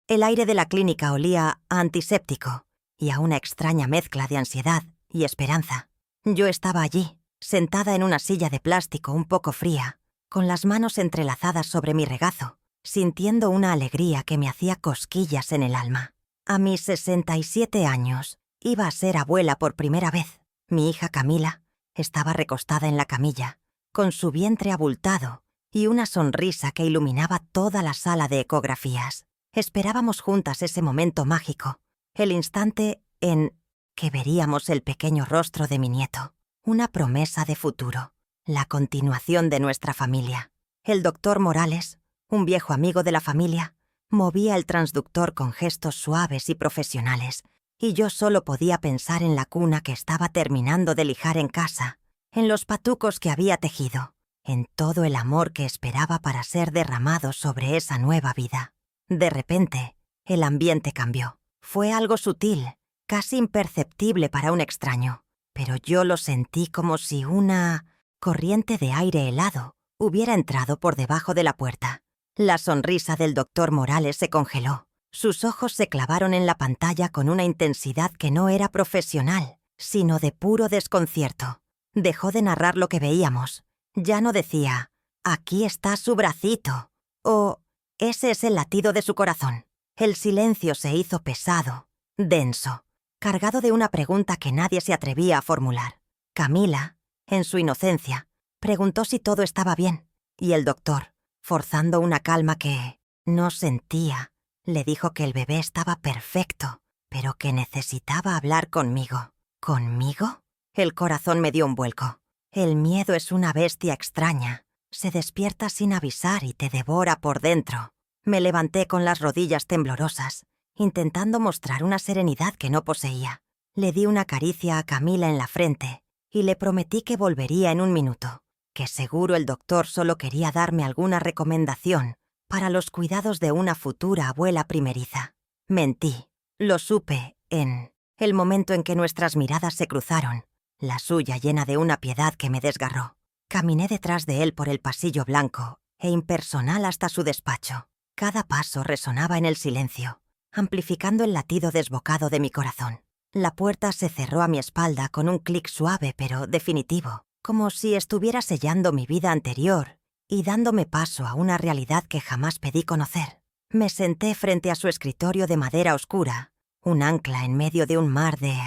El aire de la clínica olía a antiséptico y a una extraña mezcla de ansiedad y esperanza. Yo estaba allí, sentada en una silla de plástico un poco fría, con las manos entrelazadas sobre mi regazo, sintiendo una alegría que me hacía cosquillas en el alma. A mis 67 años, iba a ser abuela por primera vez. Mi hija Camila estaba recostada en la camilla, con su vientre abultado y una sonrisa que iluminaba toda la sala de ecografías. Esperábamos juntas ese momento mágico, el instante en que veríamos el pequeño rostro de mi nieto, una promesa de futuro, la continuación de nuestra familia. El doctor Morales, un viejo amigo de la familia, movía el transductor con gestos suaves y profesionales, y yo solo podía pensar en la cuna que estaba terminando de lijar en casa, en los patucos que había tejido, en todo el amor que esperaba para ser derramado sobre esa nueva vida. De repente, el ambiente cambió. Fue algo sutil, casi imperceptible para un extraño, pero yo lo sentí como si una corriente de aire helado hubiera entrado por debajo de la puerta. La sonrisa del doctor Morales se congeló. Sus ojos se clavaron en la pantalla con una intensidad que no era profesional, sino de puro desconcierto. Dejó de narrar lo que veíamos. Ya no decía, «Aquí está su bracito», o «Ese es el latido de su corazón». El silencio se hizo pesado, denso, cargado de una pregunta que nadie se atrevía a formular. Camila, en su inocencia, preguntó si todo estaba bien, y el doctor, forzando una calma que no sentía, le dijo que el bebé estaba perfecto, pero que necesitaba hablar conmigo. ¿Conmigo? El corazón me dio un vuelco. El miedo es una bestia extraña. Se despierta sin avisar y te devora por dentro. Me levanté con las rodillas temblorosas, intentando mostrar una serenidad que no poseía. Le di una caricia a Camila en la frente y le prometí que volvería en un minuto, que seguro el doctor solo quería darme alguna recomendación para los cuidados de una futura abuela primeriza. Mentí. Lo supe en el momento en que nuestras miradas se cruzaron, la suya llena de una piedad que me desgarró. Caminé detrás de él por el pasillo blanco e impersonal hasta su despacho. Cada paso resonaba en el silencio, amplificando el latido desbocado de mi corazón. La puerta se cerró a mi espalda con un clic suave pero definitivo, como si estuviera sellando mi vida anterior y dándome paso a una realidad que jamás pedí conocer. Me senté frente a su escritorio de madera oscura, un ancla en medio de un mar de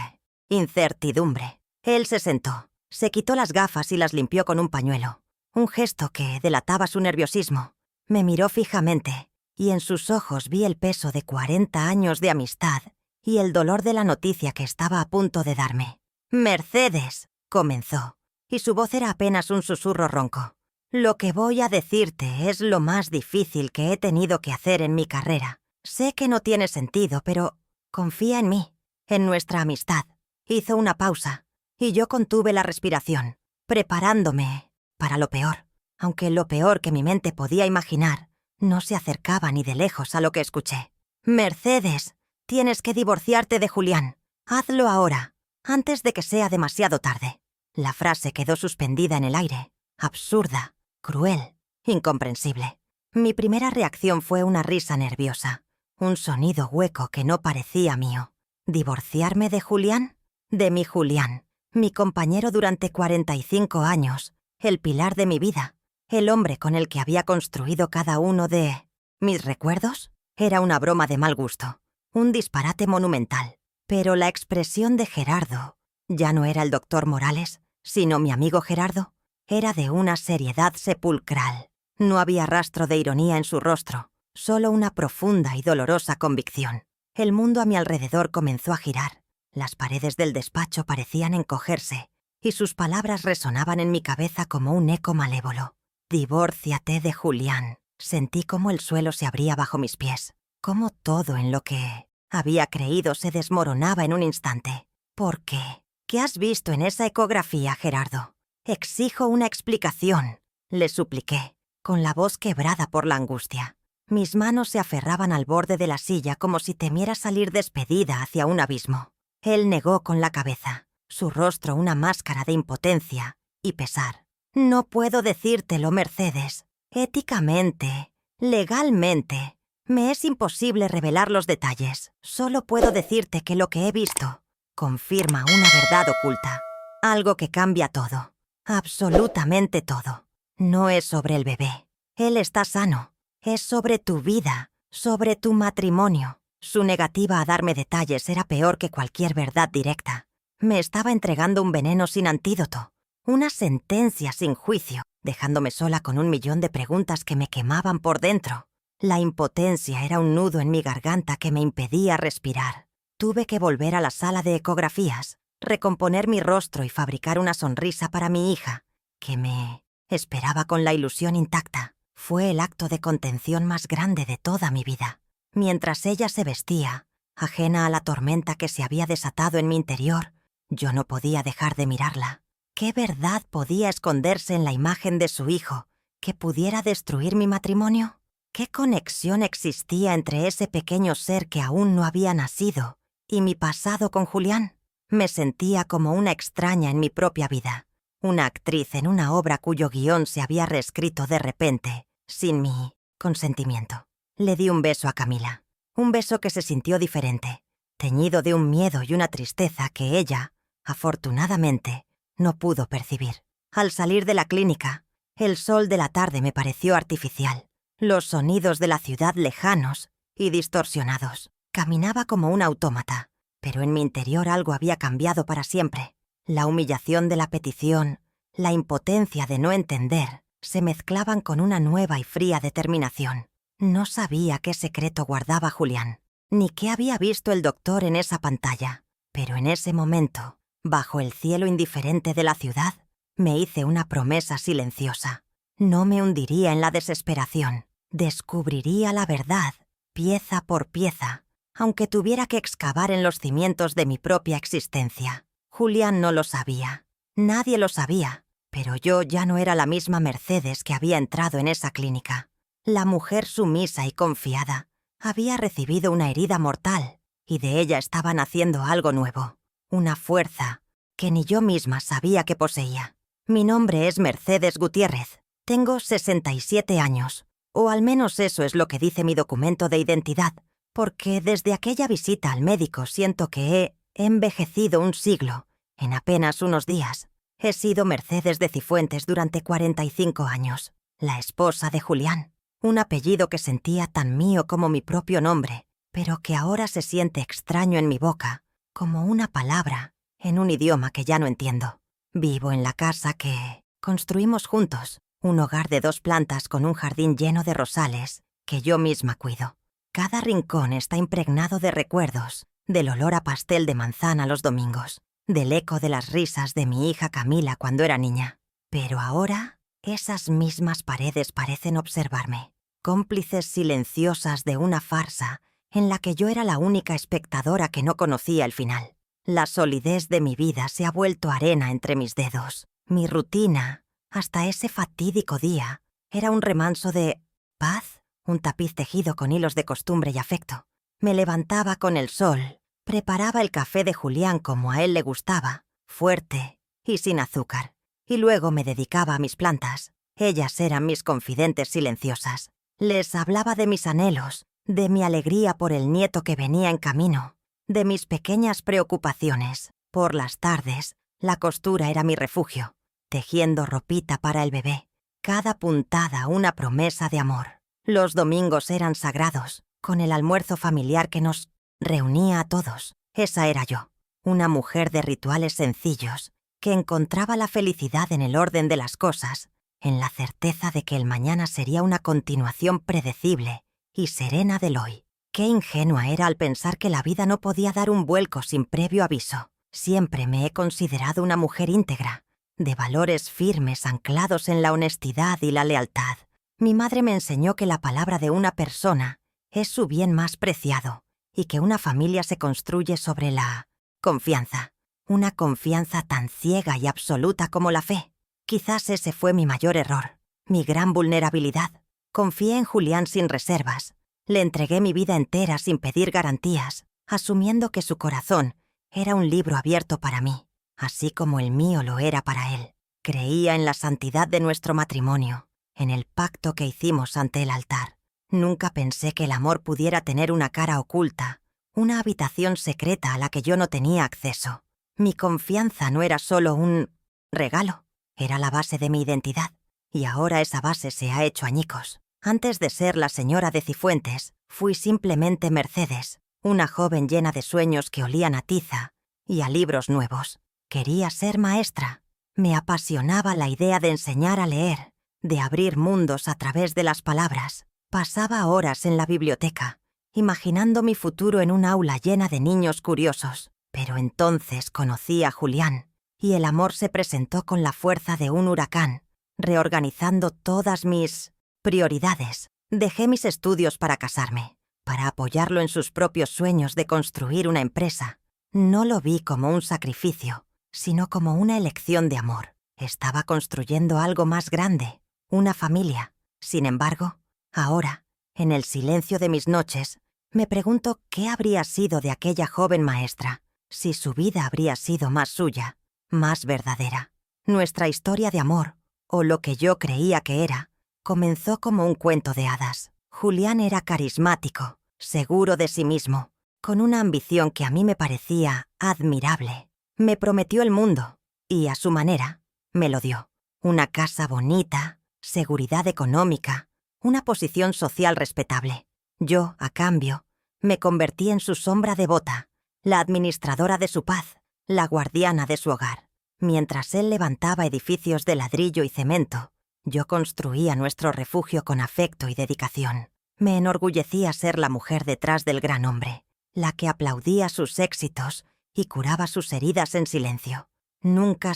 incertidumbre. Él se sentó, se quitó las gafas y las limpió con un pañuelo, un gesto que delataba su nerviosismo. Me miró fijamente, y en sus ojos vi el peso de 40 años de amistad y el dolor de la noticia que estaba a punto de darme. «Mercedes», comenzó, y su voz era apenas un susurro ronco. «Lo que voy a decirte es lo más difícil que he tenido que hacer en mi carrera. Sé que no tiene sentido, pero confía en mí, en nuestra amistad». Hizo una pausa, y yo contuve la respiración, preparándome para lo peor, aunque lo peor que mi mente podía imaginar no se acercaba ni de lejos a lo que escuché. «Mercedes, tienes que divorciarte de Julián. Hazlo ahora, antes de que sea demasiado tarde». La frase quedó suspendida en el aire, absurda, cruel, incomprensible. Mi primera reacción fue una risa nerviosa, un sonido hueco que no parecía mío. ¿Divorciarme de Julián? De mi Julián, mi compañero durante 45 años, el pilar de mi vida, el hombre con el que había construido cada uno de mis recuerdos. Era una broma de mal gusto, un disparate monumental. Pero la expresión de Gerardo ya no era el doctor Morales, sino mi amigo Gerardo. Era de una seriedad sepulcral. No había rastro de ironía en su rostro, solo una profunda y dolorosa convicción. El mundo a mi alrededor comenzó a girar. Las paredes del despacho parecían encogerse, y sus palabras resonaban en mi cabeza como un eco malévolo. «Divórciate de Julián». Sentí cómo el suelo se abría bajo mis pies, cómo todo en lo que había creído se desmoronaba en un instante. ¿Por qué? ¿Qué has visto en esa ecografía, Gerardo? Exijo una explicación, le supliqué, con la voz quebrada por la angustia. Mis manos se aferraban al borde de la silla como si temiera salir despedida hacia un abismo. Él negó con la cabeza, su rostro una máscara de impotencia y pesar. «No puedo decírtelo, Mercedes. Éticamente, legalmente, Me es imposible revelar los detalles. Solo puedo decirte que lo que he visto confirma una verdad oculta. Algo que cambia todo. Absolutamente todo. No es sobre el bebé. Él está sano. Es sobre tu vida, sobre tu matrimonio. Su negativa a darme detalles era peor que cualquier verdad directa. Me estaba entregando un veneno sin antídoto, una sentencia sin juicio, dejándome sola con 1.000.000 de preguntas que me quemaban por dentro. La impotencia era un nudo en mi garganta que me impedía respirar. Tuve que volver a la sala de ecografías, recomponer mi rostro y fabricar una sonrisa para mi hija, que me esperaba con la ilusión intacta. Fue el acto de contención más grande de toda mi vida. Mientras ella se vestía, ajena a la tormenta que se había desatado en mi interior, yo no podía dejar de mirarla. ¿Qué verdad podía esconderse en la imagen de su hijo que pudiera destruir mi matrimonio? ¿Qué conexión existía entre ese pequeño ser que aún no había nacido y mi pasado con Julián? Me sentía como una extraña en mi propia vida, una actriz en una obra cuyo guión se había reescrito de repente, sin mi consentimiento. Le di un beso a Camila, un beso que se sintió diferente, teñido de un miedo y una tristeza que ella, afortunadamente, no pudo percibir. Al salir de la clínica, el sol de la tarde me pareció artificial, los sonidos de la ciudad lejanos y distorsionados. Caminaba como un autómata, pero en mi interior algo había cambiado para siempre. La humillación de la petición, la impotencia de no entender, se mezclaban con una nueva y fría determinación. No sabía qué secreto guardaba Julián, ni qué había visto el doctor en esa pantalla, pero en ese momento, bajo el cielo indiferente de la ciudad, me hice una promesa silenciosa. No me hundiría en la desesperación. Descubriría la verdad, pieza por pieza, aunque tuviera que excavar en los cimientos de mi propia existencia. Julián no lo sabía. Nadie lo sabía, pero yo ya no era la misma Mercedes que había entrado en esa clínica. La mujer sumisa y confiada había recibido una herida mortal y de ella estaba naciendo algo nuevo, una fuerza que ni yo misma sabía que poseía. Mi nombre es Mercedes Gutiérrez. Tengo 67 años, o al menos eso es lo que dice mi documento de identidad, porque desde aquella visita al médico siento que he envejecido un siglo en apenas unos días. He sido Mercedes de Cifuentes durante 45 años, la esposa de Julián. Un apellido que sentía tan mío como mi propio nombre, pero que ahora se siente extraño en mi boca, como una palabra en un idioma que ya no entiendo. Vivo en la casa que construimos juntos, un hogar de 2 plantas con un jardín lleno de rosales que yo misma cuido. Cada rincón está impregnado de recuerdos, del olor a pastel de manzana los domingos, del eco de las risas de mi hija Camila cuando era niña. Pero ahora, esas mismas paredes parecen observarme, cómplices silenciosas de una farsa en la que yo era la única espectadora que no conocía el final. La solidez de mi vida se ha vuelto arena entre mis dedos. Mi rutina, hasta ese fatídico día, era un remanso de paz, un tapiz tejido con hilos de costumbre y afecto. Me levantaba con el sol, preparaba el café de Julián como a él le gustaba, fuerte y sin azúcar, y luego me dedicaba a mis plantas. Ellas eran mis confidentes silenciosas. Les hablaba de mis anhelos, de mi alegría por el nieto que venía en camino, de mis pequeñas preocupaciones. Por las tardes, la costura era mi refugio, tejiendo ropita para el bebé, cada puntada una promesa de amor. Los domingos eran sagrados, con el almuerzo familiar que nos reunía a todos. Esa era yo, una mujer de rituales sencillos, que encontraba la felicidad en el orden de las cosas, en la certeza de que el mañana sería una continuación predecible y serena del hoy. Qué ingenua era al pensar que la vida no podía dar un vuelco sin previo aviso. Siempre me he considerado una mujer íntegra, de valores firmes anclados en la honestidad y la lealtad. Mi madre me enseñó que la palabra de una persona es su bien más preciado y que una familia se construye sobre la confianza, una confianza tan ciega y absoluta como la fe. Quizás ese fue mi mayor error, mi gran vulnerabilidad. Confié en Julián sin reservas. Le entregué mi vida entera sin pedir garantías, asumiendo que su corazón era un libro abierto para mí, así como el mío lo era para él. Creía en la santidad de nuestro matrimonio, en el pacto que hicimos ante el altar. Nunca pensé que el amor pudiera tener una cara oculta, una habitación secreta a la que yo no tenía acceso. Mi confianza no era solo un regalo, era la base de mi identidad. Y ahora esa base se ha hecho añicos. Antes de ser la señora de Cifuentes, fui simplemente Mercedes, una joven llena de sueños que olían a tiza y a libros nuevos. Quería ser maestra. Me apasionaba la idea de enseñar a leer, de abrir mundos a través de las palabras. Pasaba horas en la biblioteca, imaginando mi futuro en un aula llena de niños curiosos. Pero entonces conocí a Julián, y el amor se presentó con la fuerza de un huracán, reorganizando todas mis prioridades. Dejé mis estudios para casarme, para apoyarlo en sus propios sueños de construir una empresa. No lo vi como un sacrificio, sino como una elección de amor. Estaba construyendo algo más grande, una familia. Sin embargo, ahora, en el silencio de mis noches, me pregunto qué habría sido de aquella joven maestra, si su vida habría sido más suya, más verdadera. Nuestra historia de amor, o lo que yo creía que era, comenzó como un cuento de hadas. Julián era carismático, seguro de sí mismo, con una ambición que a mí me parecía admirable. Me prometió el mundo, y a su manera, me lo dio. Una casa bonita, seguridad económica, una posición social respetable. Yo, a cambio, me convertí en su sombra devota, la administradora de su paz, la guardiana de su hogar. Mientras él levantaba edificios de ladrillo y cemento, yo construía nuestro refugio con afecto y dedicación. Me enorgullecía ser la mujer detrás del gran hombre, la que aplaudía sus éxitos y curaba sus heridas en silencio. Nunca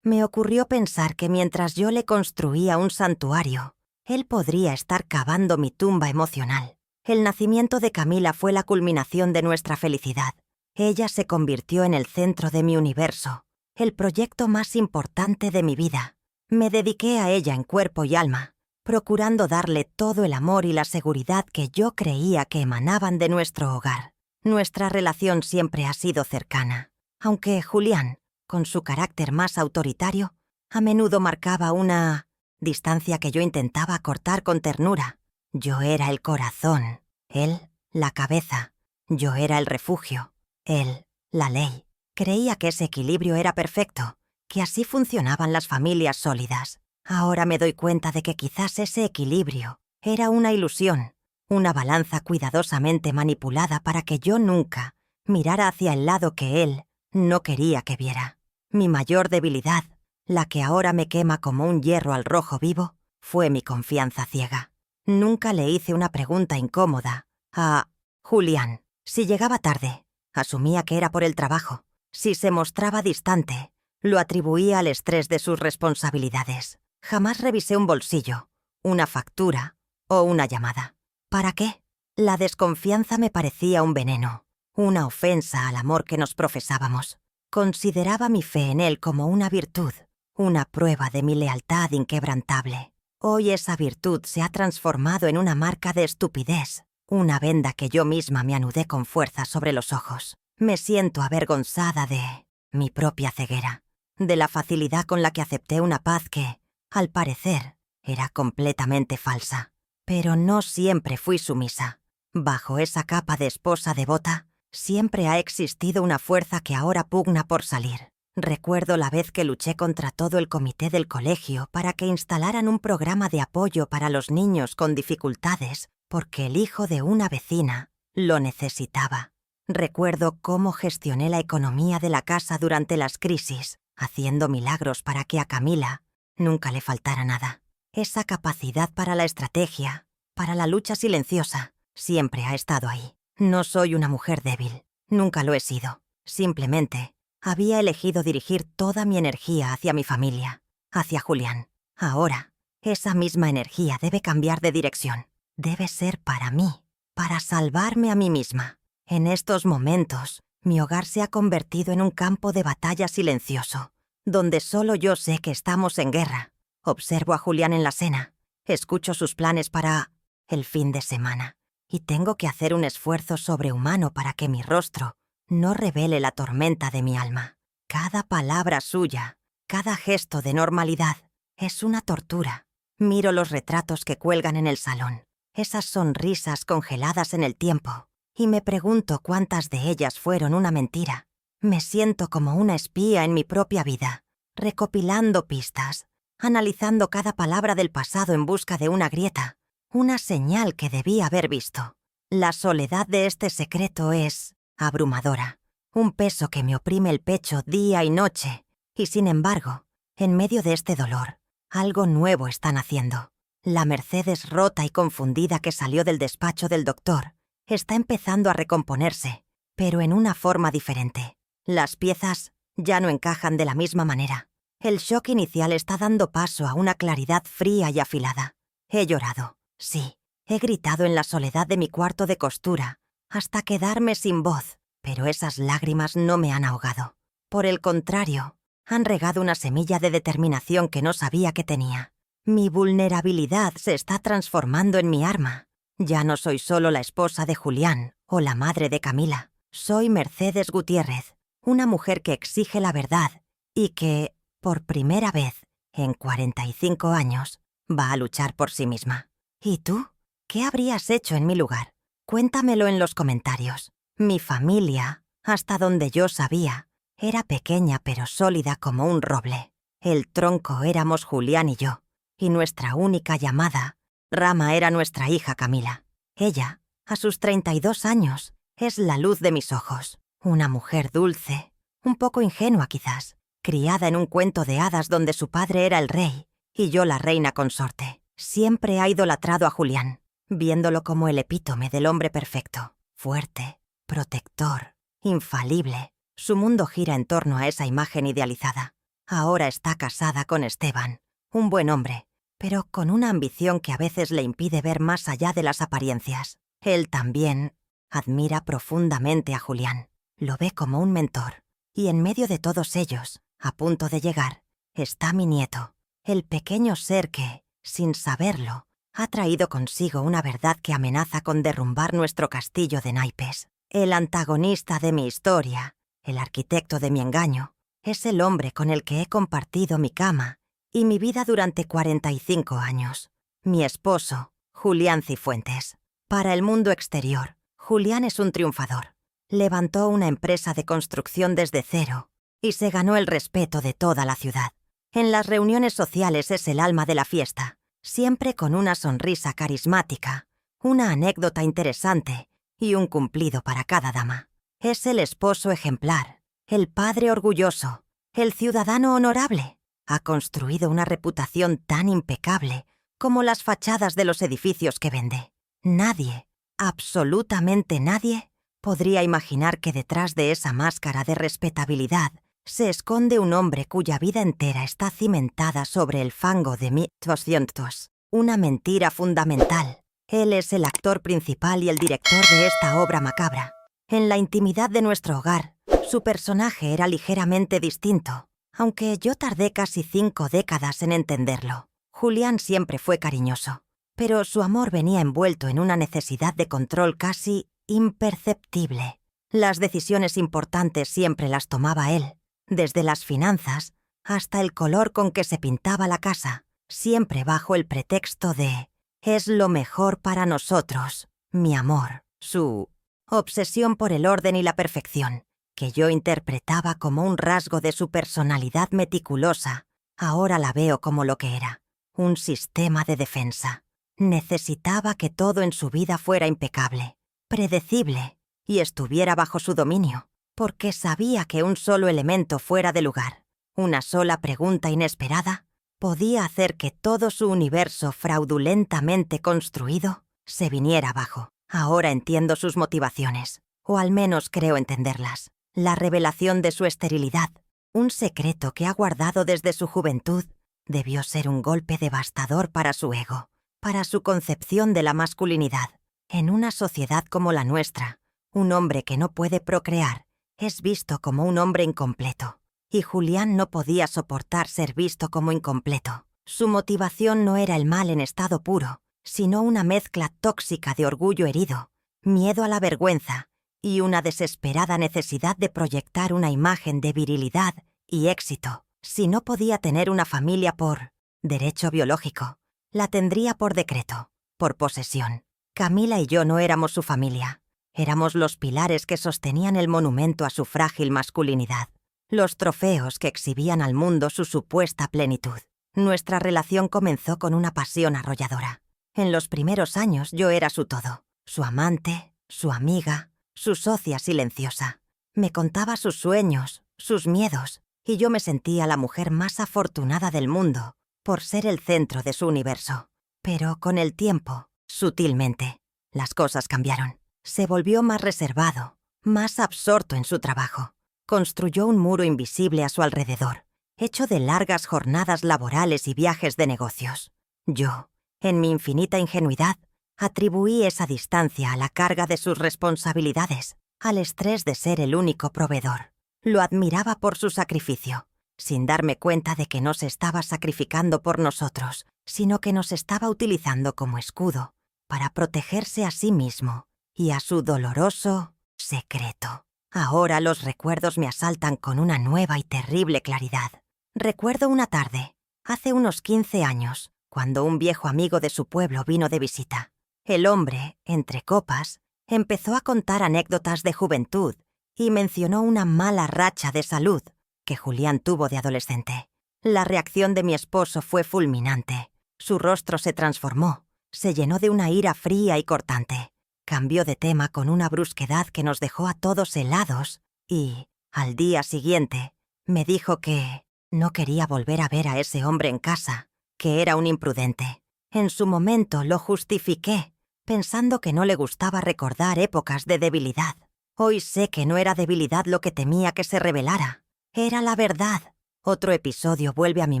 me ocurrió pensar que mientras yo le construía un santuario, él podría estar cavando mi tumba emocional. El nacimiento de Camila fue la culminación de nuestra felicidad. Ella se convirtió en el centro de mi universo, el proyecto más importante de mi vida. Me dediqué a ella en cuerpo y alma, procurando darle todo el amor y la seguridad que yo creía que emanaban de nuestro hogar. Nuestra relación siempre ha sido cercana, aunque Julián, con su carácter más autoritario, a menudo marcaba una distancia que yo intentaba cortar con ternura. Yo era el corazón, él, la cabeza. Yo era el refugio, él, la ley. Creía que ese equilibrio era perfecto, que así funcionaban las familias sólidas. Ahora me doy cuenta de que quizás ese equilibrio era una ilusión, una balanza cuidadosamente manipulada para que yo nunca mirara hacia el lado que él no quería que viera. Mi mayor debilidad, la que ahora me quema como un hierro al rojo vivo, fue mi confianza ciega. Nunca le hice una pregunta incómoda a Julián. Si llegaba tarde, asumía que era por el trabajo. Si se mostraba distante, lo atribuía al estrés de sus responsabilidades. Jamás revisé un bolsillo, una factura o una llamada. ¿Para qué? La desconfianza me parecía un veneno, una ofensa al amor que nos profesábamos. Consideraba mi fe en él como una virtud, una prueba de mi lealtad inquebrantable. Hoy esa virtud se ha transformado en una marca de estupidez, una venda que yo misma me anudé con fuerza sobre los ojos. Me siento avergonzada de mi propia ceguera, de la facilidad con la que acepté una paz que, al parecer, era completamente falsa. Pero no siempre fui sumisa. Bajo esa capa de esposa devota, siempre ha existido una fuerza que ahora pugna por salir. Recuerdo la vez que luché contra todo el comité del colegio para que instalaran un programa de apoyo para los niños con dificultades, porque el hijo de una vecina lo necesitaba. Recuerdo cómo gestioné la economía de la casa durante las crisis, haciendo milagros para que a Camila nunca le faltara nada. Esa capacidad para la estrategia, para la lucha silenciosa, siempre ha estado ahí. No soy una mujer débil, nunca lo he sido. Simplemente había elegido dirigir toda mi energía hacia mi familia, hacia Julián. Ahora, esa misma energía debe cambiar de dirección. Debe ser para mí, para salvarme a mí misma. En estos momentos, mi hogar se ha convertido en un campo de batalla silencioso, donde solo yo sé que estamos en guerra. Observo a Julián en la cena, escucho sus planes para el fin de semana, y tengo que hacer un esfuerzo sobrehumano para que mi rostro no revele la tormenta de mi alma. Cada palabra suya, cada gesto de normalidad, es una tortura. Miro los retratos que cuelgan en el salón. esas sonrisas congeladas en el tiempo, y me pregunto cuántas de ellas fueron una mentira. Me siento como una espía en mi propia vida, recopilando pistas, analizando cada palabra del pasado en busca de una grieta, una señal que debí haber visto. La soledad de este secreto es abrumadora, un peso que me oprime el pecho día y noche, y sin embargo, en medio de este dolor, algo nuevo está naciendo. La Mercedes rota y confundida que salió del despacho del doctor está empezando a recomponerse, pero en una forma diferente. Las piezas ya no encajan de la misma manera. El shock inicial está dando paso a una claridad fría y afilada. He llorado, sí, he gritado en la soledad de mi cuarto de costura, hasta quedarme sin voz, pero esas lágrimas no me han ahogado. Por el contrario, han regado una semilla de determinación que no sabía que tenía. Mi vulnerabilidad se está transformando en mi arma. Ya no soy solo la esposa de Julián o la madre de Camila. Soy Mercedes Gutiérrez, una mujer que exige la verdad y que, por primera vez en 45 años, va a luchar por sí misma. ¿Y tú? ¿Qué habrías hecho en mi lugar? Cuéntamelo en los comentarios. Mi familia, hasta donde yo sabía, era pequeña pero sólida como un roble. El tronco éramos Julián y yo, y nuestra única llamada, rama, era nuestra hija Camila. Ella, a sus 32 años, es la luz de mis ojos. Una mujer dulce, un poco ingenua quizás, criada en un cuento de hadas donde su padre era el rey y yo la reina consorte. Siempre ha idolatrado a Julián, viéndolo como el epítome del hombre perfecto, fuerte, protector, infalible. Su mundo gira en torno a esa imagen idealizada. Ahora está casada con Esteban, un buen hombre, pero con una ambición que a veces le impide ver más allá de las apariencias. Él también admira profundamente a Julián, lo ve como un mentor, y en medio de todos ellos, a punto de llegar, está mi nieto, el pequeño ser que, sin saberlo, ha traído consigo una verdad que amenaza con derrumbar nuestro castillo de naipes. El antagonista de mi historia, el arquitecto de mi engaño, es el hombre con el que he compartido mi cama y mi vida durante 45 años. Mi esposo, Julián Cifuentes. Para el mundo exterior, Julián es un triunfador. Levantó una empresa de construcción desde cero y se ganó el respeto de toda la ciudad. En las reuniones sociales es el alma de la fiesta, siempre con una sonrisa carismática, una anécdota interesante y un cumplido para cada dama. Es el esposo ejemplar, el padre orgulloso, el ciudadano honorable. Ha construido una reputación tan impecable como las fachadas de los edificios que vende. Nadie, absolutamente nadie, podría imaginar que detrás de esa máscara de respetabilidad se esconde un hombre cuya vida entera está cimentada sobre el fango de mitos, una mentira fundamental. Él es el actor principal y el director de esta obra macabra. En la intimidad de nuestro hogar, su personaje era ligeramente distinto, aunque yo tardé casi 5 décadas en entenderlo. Julián siempre fue cariñoso, pero su amor venía envuelto en una necesidad de control casi imperceptible. Las decisiones importantes siempre las tomaba él, desde las finanzas hasta el color con que se pintaba la casa, siempre bajo el pretexto de «es lo mejor para nosotros, mi amor». Su obsesión por el orden y la perfección, que yo interpretaba como un rasgo de su personalidad meticulosa, ahora la veo como lo que era, un sistema de defensa. Necesitaba que todo en su vida fuera impecable, predecible, y estuviera bajo su dominio, porque sabía que un solo elemento fuera de lugar, una sola pregunta inesperada, podía hacer que todo su universo fraudulentamente construido se viniera abajo. Ahora entiendo sus motivaciones, o al menos creo entenderlas. La revelación de su esterilidad, un secreto que ha guardado desde su juventud, debió ser un golpe devastador para su ego, para su concepción de la masculinidad. En una sociedad como la nuestra, un hombre que no puede procrear es visto como un hombre incompleto, y Julián no podía soportar ser visto como incompleto. Su motivación no era el mal en estado puro, sino una mezcla tóxica de orgullo herido, miedo a la vergüenza y una desesperada necesidad de proyectar una imagen de virilidad y éxito. Si no podía tener una familia por derecho biológico, la tendría por decreto, por posesión. Camila y yo no éramos su familia. Éramos los pilares que sostenían el monumento a su frágil masculinidad, los trofeos que exhibían al mundo su supuesta plenitud. Nuestra relación comenzó con una pasión arrolladora. En los primeros años yo era su todo, su amante, su amiga, su socia silenciosa. Me contaba sus sueños, sus miedos, y yo me sentía la mujer más afortunada del mundo por ser el centro de su universo. Pero con el tiempo, sutilmente, las cosas cambiaron. Se volvió más reservado, más absorto en su trabajo. Construyó un muro invisible a su alrededor, hecho de largas jornadas laborales y viajes de negocios. Yo, en mi infinita ingenuidad, atribuí esa distancia a la carga de sus responsabilidades, al estrés de ser el único proveedor. Lo admiraba por su sacrificio, sin darme cuenta de que no se estaba sacrificando por nosotros, sino que nos estaba utilizando como escudo para protegerse a sí mismo y a su doloroso secreto. Ahora los recuerdos me asaltan con una nueva y terrible claridad. Recuerdo una tarde, hace unos 15 años, cuando un viejo amigo de su pueblo vino de visita. El hombre, entre copas, empezó a contar anécdotas de juventud y mencionó una mala racha de salud que Julián tuvo de adolescente. La reacción de mi esposo fue fulminante. Su rostro se transformó, se llenó de una ira fría y cortante. Cambió de tema con una brusquedad que nos dejó a todos helados y, al día siguiente, me dijo que no quería volver a ver a ese hombre en casa, que era un imprudente. En su momento lo justifiqué, pensando que no le gustaba recordar épocas de debilidad. Hoy sé que no era debilidad lo que temía que se revelara. Era la verdad. Otro episodio vuelve a mi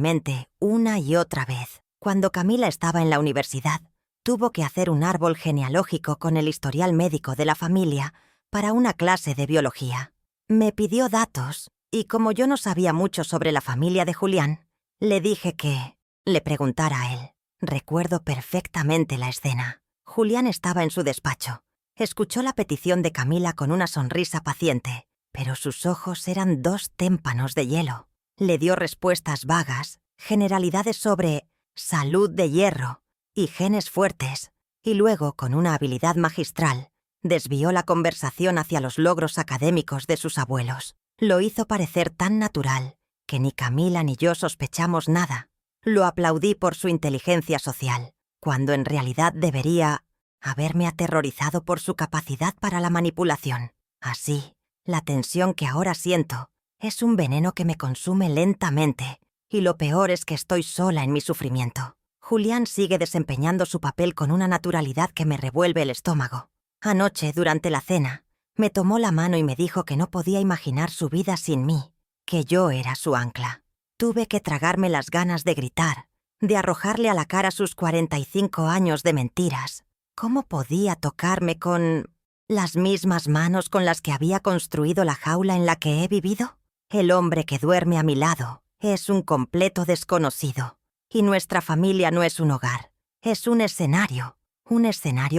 mente una y otra vez. Cuando Camila estaba en la universidad, tuvo que hacer un árbol genealógico con el historial médico de la familia para una clase de biología. Me pidió datos y como yo no sabía mucho sobre la familia de Julián, le dije que le preguntara a él. Recuerdo perfectamente la escena. Julián estaba en su despacho. Escuchó la petición de Camila con una sonrisa paciente, pero sus ojos eran 2 témpanos de hielo. Le dio respuestas vagas, generalidades sobre salud de hierro y genes fuertes, y luego, con una habilidad magistral, desvió la conversación hacia los logros académicos de sus abuelos. Lo hizo parecer tan natural que ni Camila ni yo sospechamos nada. Lo aplaudí por su inteligencia social, cuando en realidad debería haberme aterrorizado por su capacidad para la manipulación. Así, la tensión que ahora siento es un veneno que me consume lentamente, y lo peor es que estoy sola en mi sufrimiento. Julián sigue desempeñando su papel con una naturalidad que me revuelve el estómago. Anoche, durante la cena, me tomó la mano y me dijo que no podía imaginar su vida sin mí, que yo era su ancla. Tuve que tragarme las ganas de gritar, de arrojarle a la cara sus 45 años de mentiras. ¿Cómo podía tocarme con las mismas manos con las que había construido la jaula en la que he vivido? El hombre que duerme a mi lado es un completo desconocido, y nuestra familia no es un hogar, es un escenario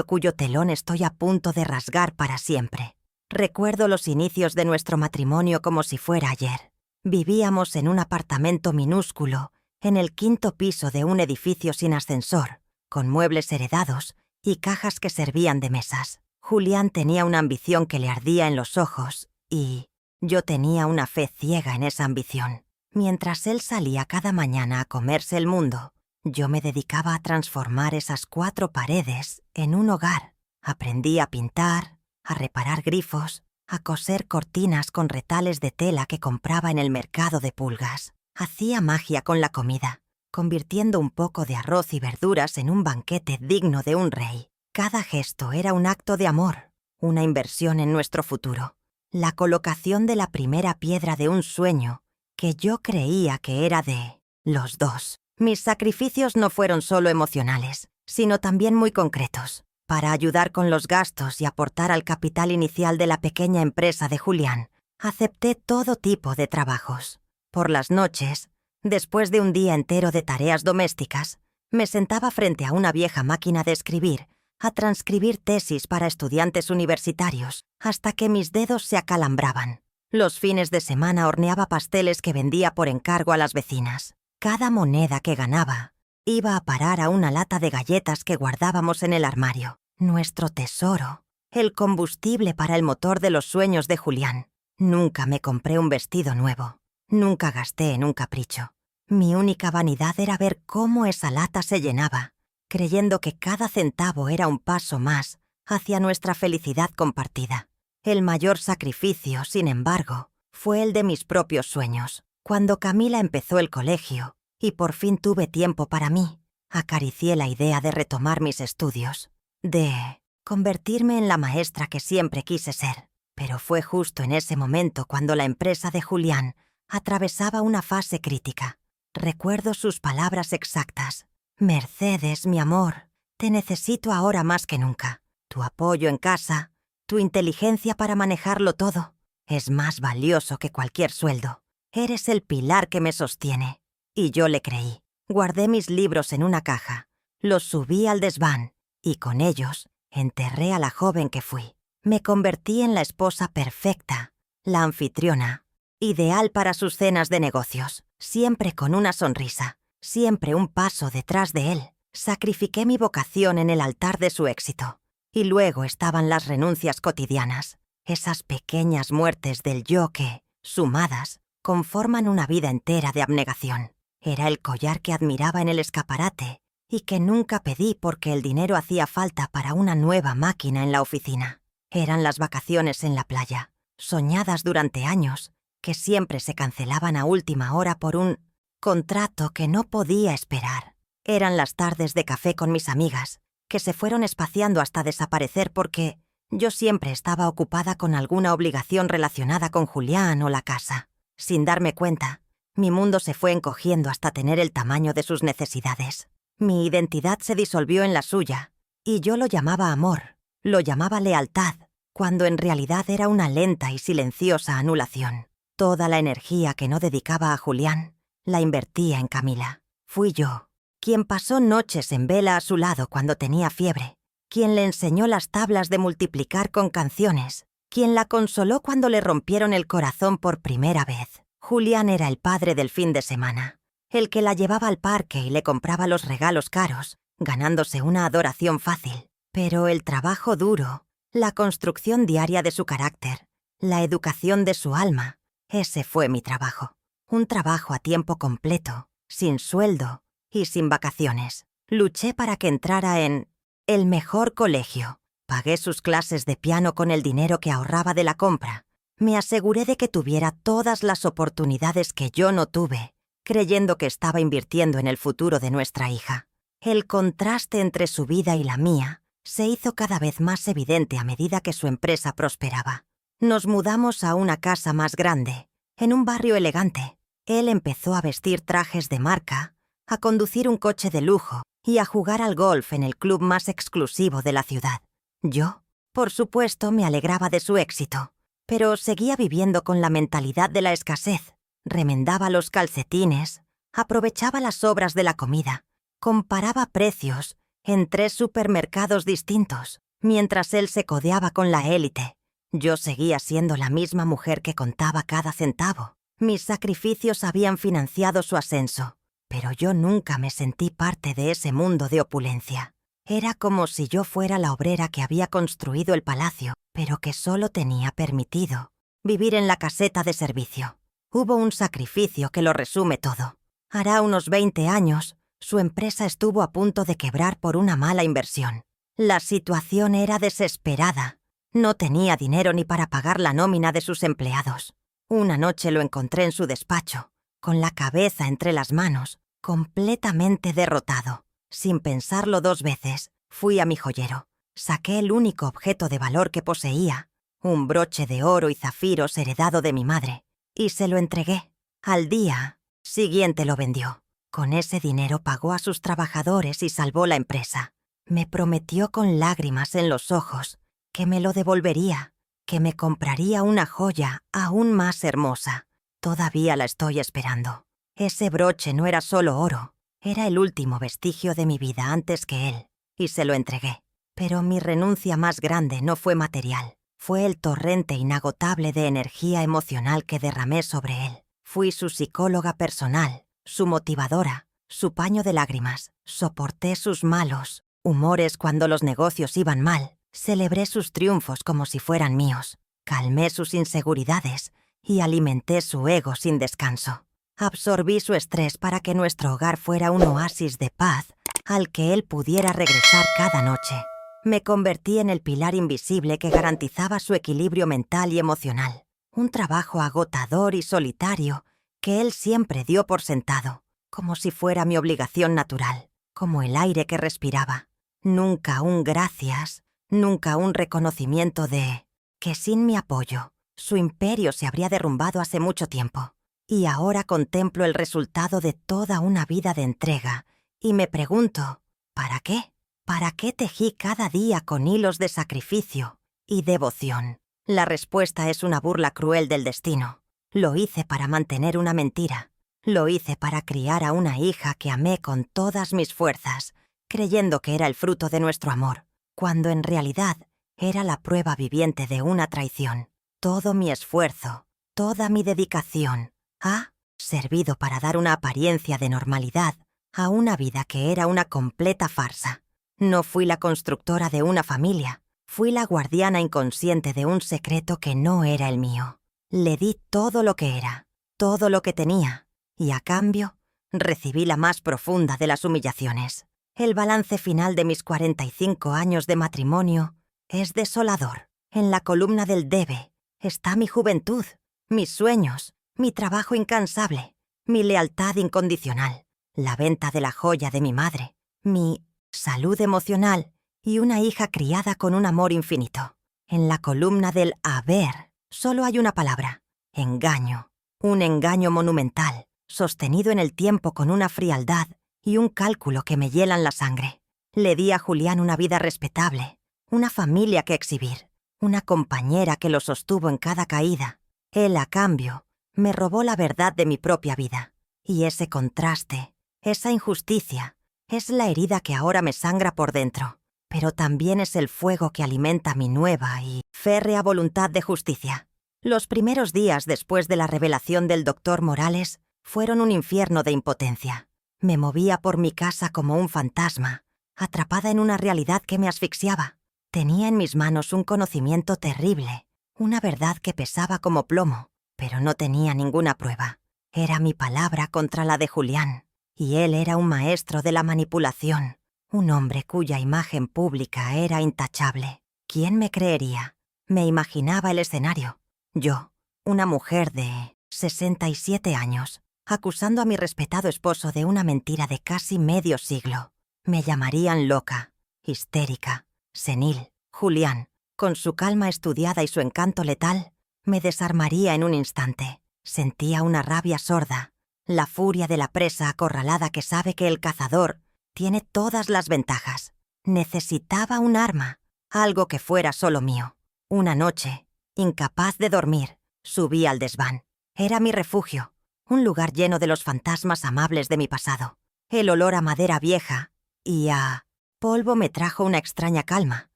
cuyo telón estoy a punto de rasgar para siempre. Recuerdo los inicios de nuestro matrimonio como si fuera ayer. Vivíamos en un apartamento minúsculo, en el 5º piso de un edificio sin ascensor, con muebles heredados y cajas que servían de mesas. Julián tenía una ambición que le ardía en los ojos y yo tenía una fe ciega en esa ambición. Mientras él salía cada mañana a comerse el mundo, yo me dedicaba a transformar esas 4 paredes en un hogar. Aprendí a pintar, a reparar grifos, a coser cortinas con retales de tela que compraba en el mercado de pulgas. Hacía magia con la comida, convirtiendo un poco de arroz y verduras en un banquete digno de un rey. Cada gesto era un acto de amor, una inversión en nuestro futuro, la colocación de la primera piedra de un sueño que yo creía que era de los dos. Mis sacrificios no fueron solo emocionales, sino también muy concretos. Para ayudar con los gastos y aportar al capital inicial de la pequeña empresa de Julián, acepté todo tipo de trabajos. Por las noches, después de un día entero de tareas domésticas, me sentaba frente a una vieja máquina de escribir a transcribir tesis para estudiantes universitarios hasta que mis dedos se acalambraban. Los fines de semana horneaba pasteles que vendía por encargo a las vecinas. Cada moneda que ganaba iba a parar a una lata de galletas que guardábamos en el armario. nuestro tesoro, el combustible para el motor de los sueños de Julián. Nunca me compré un vestido nuevo, nunca gasté en un capricho. Mi única vanidad era ver cómo esa lata se llenaba, creyendo que cada centavo era un paso más hacia nuestra felicidad compartida. El mayor sacrificio, sin embargo, fue el de mis propios sueños. Cuando Camila empezó el colegio y por fin tuve tiempo para mí, acaricié la idea de retomar mis estudios, de convertirme en la maestra que siempre quise ser. Pero fue justo en ese momento cuando la empresa de Julián atravesaba una fase crítica. Recuerdo sus palabras exactas. «Mercedes, mi amor, te necesito ahora más que nunca. Tu apoyo en casa, tu inteligencia para manejarlo todo, es más valioso que cualquier sueldo. Eres el pilar que me sostiene». Y yo le creí. Guardé mis libros en una caja, los subí al desván y con ellos enterré a la joven que fui. Me convertí en la esposa perfecta, la anfitriona, ideal para sus cenas de negocios, siempre con una sonrisa, siempre un paso detrás de él. Sacrifiqué mi vocación en el altar de su éxito. Y luego estaban las renuncias cotidianas, esas pequeñas muertes del yo que, sumadas, conforman una vida entera de abnegación. Era el collar que admiraba en el escaparate y que nunca pedí porque el dinero hacía falta para una nueva máquina en la oficina. Eran las vacaciones en la playa, soñadas durante años, que siempre se cancelaban a última hora por un contrato que no podía esperar. Eran las tardes de café con mis amigas, que se fueron espaciando hasta desaparecer porque yo siempre estaba ocupada con alguna obligación relacionada con Julián o la casa. Sin darme cuenta, mi mundo se fue encogiendo hasta tener el tamaño de sus necesidades. Mi identidad se disolvió en la suya, y yo lo llamaba amor, lo llamaba lealtad, cuando en realidad era una lenta y silenciosa anulación. Toda la energía que no dedicaba a Julián la invertía en Camila. Fui yo quien pasó noches en vela a su lado cuando tenía fiebre, quien le enseñó las tablas de multiplicar con canciones, quien la consoló cuando le rompieron el corazón por primera vez. Julián era el padre del fin de semana, el que la llevaba al parque y le compraba los regalos caros, ganándose una adoración fácil. Pero el trabajo duro, la construcción diaria de su carácter, la educación de su alma, ese fue mi trabajo. Un trabajo a tiempo completo, sin sueldo y sin vacaciones. Luché para que entrara en el mejor colegio. Pagué sus clases de piano con el dinero que ahorraba de la compra. Me aseguré de que tuviera todas las oportunidades que yo no tuve, creyendo que estaba invirtiendo en el futuro de nuestra hija. El contraste entre su vida y la mía se hizo cada vez más evidente a medida que su empresa prosperaba. Nos mudamos a una casa más grande, en un barrio elegante. Él empezó a vestir trajes de marca, a conducir un coche de lujo y a jugar al golf en el club más exclusivo de la ciudad. Yo, por supuesto, me alegraba de su éxito, pero seguía viviendo con la mentalidad de la escasez. Remendaba los calcetines, aprovechaba las sobras de la comida, comparaba precios en 3 supermercados distintos, mientras él se codeaba con la élite. Yo seguía siendo la misma mujer que contaba cada centavo. Mis sacrificios habían financiado su ascenso, pero yo nunca me sentí parte de ese mundo de opulencia. Era como si yo fuera la obrera que había construido el palacio, pero que solo tenía permitido vivir en la caseta de servicio. Hubo un sacrificio que lo resume todo. Hará unos 20 años, su empresa estuvo a punto de quebrar por una mala inversión. La situación era desesperada. No tenía dinero ni para pagar la nómina de sus empleados. Una noche lo encontré en su despacho, con la cabeza entre las manos, completamente derrotado. Sin pensarlo 2 veces, fui a mi joyero. Saqué el único objeto de valor que poseía, un broche de oro y zafiros heredado de mi madre, y se lo entregué. Al día siguiente lo vendió. Con ese dinero pagó a sus trabajadores y salvó la empresa. Me prometió con lágrimas en los ojos que me lo devolvería, que me compraría una joya aún más hermosa. Todavía la estoy esperando. Ese broche no era solo oro, era el último vestigio de mi vida antes que él, y se lo entregué. Pero mi renuncia más grande no fue material, fue el torrente inagotable de energía emocional que derramé sobre él. Fui su psicóloga personal, su motivadora, su paño de lágrimas. Soporté sus malos, humores cuando los negocios iban mal. Celebré sus triunfos como si fueran míos. Calmé sus inseguridades y alimenté su ego sin descanso. Absorbí su estrés para que nuestro hogar fuera un oasis de paz al que él pudiera regresar cada noche. Me convertí en el pilar invisible que garantizaba su equilibrio mental y emocional. Un trabajo agotador y solitario que él siempre dio por sentado, como si fuera mi obligación natural, como el aire que respiraba. Nunca un gracias, nunca un reconocimiento de que sin mi apoyo, su imperio se habría derrumbado hace mucho tiempo. Y ahora contemplo el resultado de toda una vida de entrega y me pregunto, ¿para qué? ¿Para qué tejí cada día con hilos de sacrificio y devoción? La respuesta es una burla cruel del destino. Lo hice para mantener una mentira. Lo hice para criar a una hija que amé con todas mis fuerzas, creyendo que era el fruto de nuestro amor, cuando en realidad era la prueba viviente de una traición. Todo mi esfuerzo, toda mi dedicación, ha servido para dar una apariencia de normalidad a una vida que era una completa farsa. No fui la constructora de una familia, fui la guardiana inconsciente de un secreto que no era el mío. Le di todo lo que era, todo lo que tenía, y a cambio recibí la más profunda de las humillaciones. El balance final de mis 45 años de matrimonio es desolador. En la columna del debe está mi juventud, mis sueños, mi trabajo incansable, mi lealtad incondicional, la venta de la joya de mi madre, mi salud emocional y una hija criada con un amor infinito. En la columna del haber solo hay una palabra: engaño. Un engaño monumental, sostenido en el tiempo con una frialdad y un cálculo que me hielan la sangre. Le di a Julián una vida respetable, una familia que exhibir, una compañera que lo sostuvo en cada caída. Él, a cambio, me robó la verdad de mi propia vida. Y ese contraste, esa injusticia, es la herida que ahora me sangra por dentro, pero también es el fuego que alimenta mi nueva y férrea voluntad de justicia. Los primeros días después de la revelación del doctor Morales fueron un infierno de impotencia. Me movía por mi casa como un fantasma, atrapada en una realidad que me asfixiaba. Tenía en mis manos un conocimiento terrible, una verdad que pesaba como plomo, pero no tenía ninguna prueba. Era mi palabra contra la de Julián, y él era un maestro de la manipulación, un hombre cuya imagen pública era intachable. ¿Quién me creería? Me imaginaba el escenario. Yo, una mujer de 67 años, acusando a mi respetado esposo de una mentira de casi medio siglo. Me llamarían loca, histérica, senil. Julián, con su calma estudiada y su encanto letal, me desarmaría en un instante. Sentía una rabia sorda, la furia de la presa acorralada que sabe que el cazador tiene todas las ventajas. Necesitaba un arma, algo que fuera solo mío. Una noche, incapaz de dormir, subí al desván. Era mi refugio, un lugar lleno de los fantasmas amables de mi pasado. El olor a madera vieja y a polvo me trajo una extraña calma.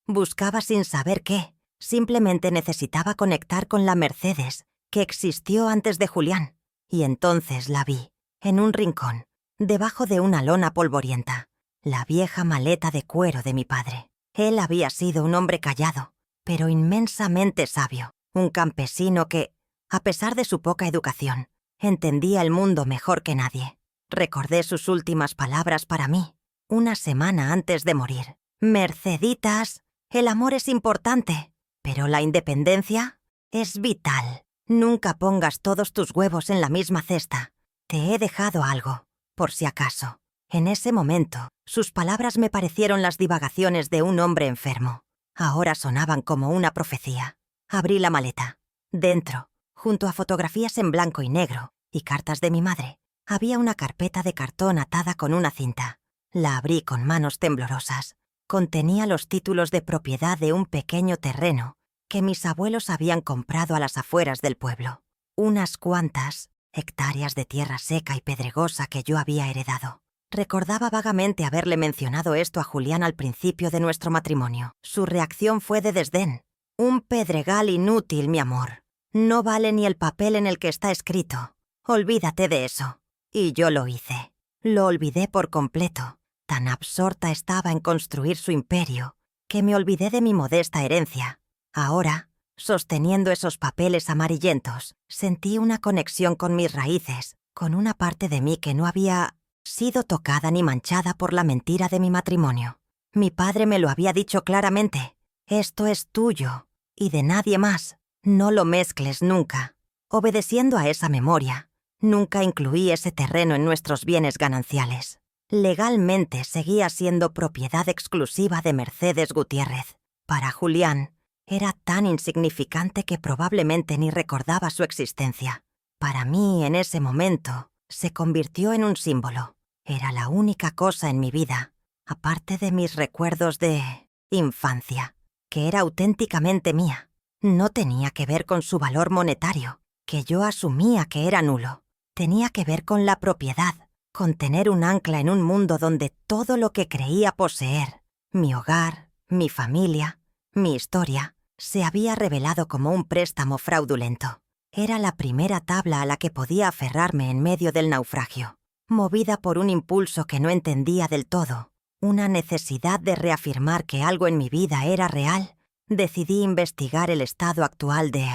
Buscaba sin saber qué, simplemente necesitaba conectar con la Mercedes que existió antes de Julián. Y entonces la vi, en un rincón, debajo de una lona polvorienta, la vieja maleta de cuero de mi padre. Él había sido un hombre callado, pero inmensamente sabio, un campesino que, a pesar de su poca educación, entendía el mundo mejor que nadie. Recordé sus últimas palabras para mí, una semana antes de morir. Merceditas, el amor es importante, pero la independencia es vital. Nunca pongas todos tus huevos en la misma cesta. Te he dejado algo, por si acaso. En ese momento, sus palabras me parecieron las divagaciones de un hombre enfermo. Ahora sonaban como una profecía. Abrí la maleta. Dentro, junto a fotografías en blanco y negro y cartas de mi madre, había una carpeta de cartón atada con una cinta. La abrí con manos temblorosas. Contenía los títulos de propiedad de un pequeño terreno que mis abuelos habían comprado a las afueras del pueblo. Unas cuantas hectáreas de tierra seca y pedregosa que yo había heredado. Recordaba vagamente haberle mencionado esto a Julián al principio de nuestro matrimonio. Su reacción fue de desdén. Un pedregal inútil, mi amor. No vale ni el papel en el que está escrito. Olvídate de eso. Y yo lo hice. Lo olvidé por completo. Tan absorta estaba en construir su imperio que me olvidé de mi modesta herencia. Ahora, sosteniendo esos papeles amarillentos, sentí una conexión con mis raíces, con una parte de mí que no había sido tocada ni manchada por la mentira de mi matrimonio. Mi padre me lo había dicho claramente: esto es tuyo y de nadie más. No lo mezcles nunca. Obedeciendo a esa memoria, nunca incluí ese terreno en nuestros bienes gananciales. Legalmente seguía siendo propiedad exclusiva de Mercedes Gutiérrez. Para Julián, era tan insignificante que probablemente ni recordaba su existencia. Para mí, en ese momento, se convirtió en un símbolo. Era la única cosa en mi vida, aparte de mis recuerdos de infancia, que era auténticamente mía. No tenía que ver con su valor monetario, que yo asumía que era nulo. Tenía que ver con la propiedad, con tener un ancla en un mundo donde todo lo que creía poseer, mi hogar, mi familia, mi historia, se había revelado como un préstamo fraudulento. Era la primera tabla a la que podía aferrarme en medio del naufragio. Movida por un impulso que no entendía del todo, una necesidad de reafirmar que algo en mi vida era real, decidí investigar el estado actual de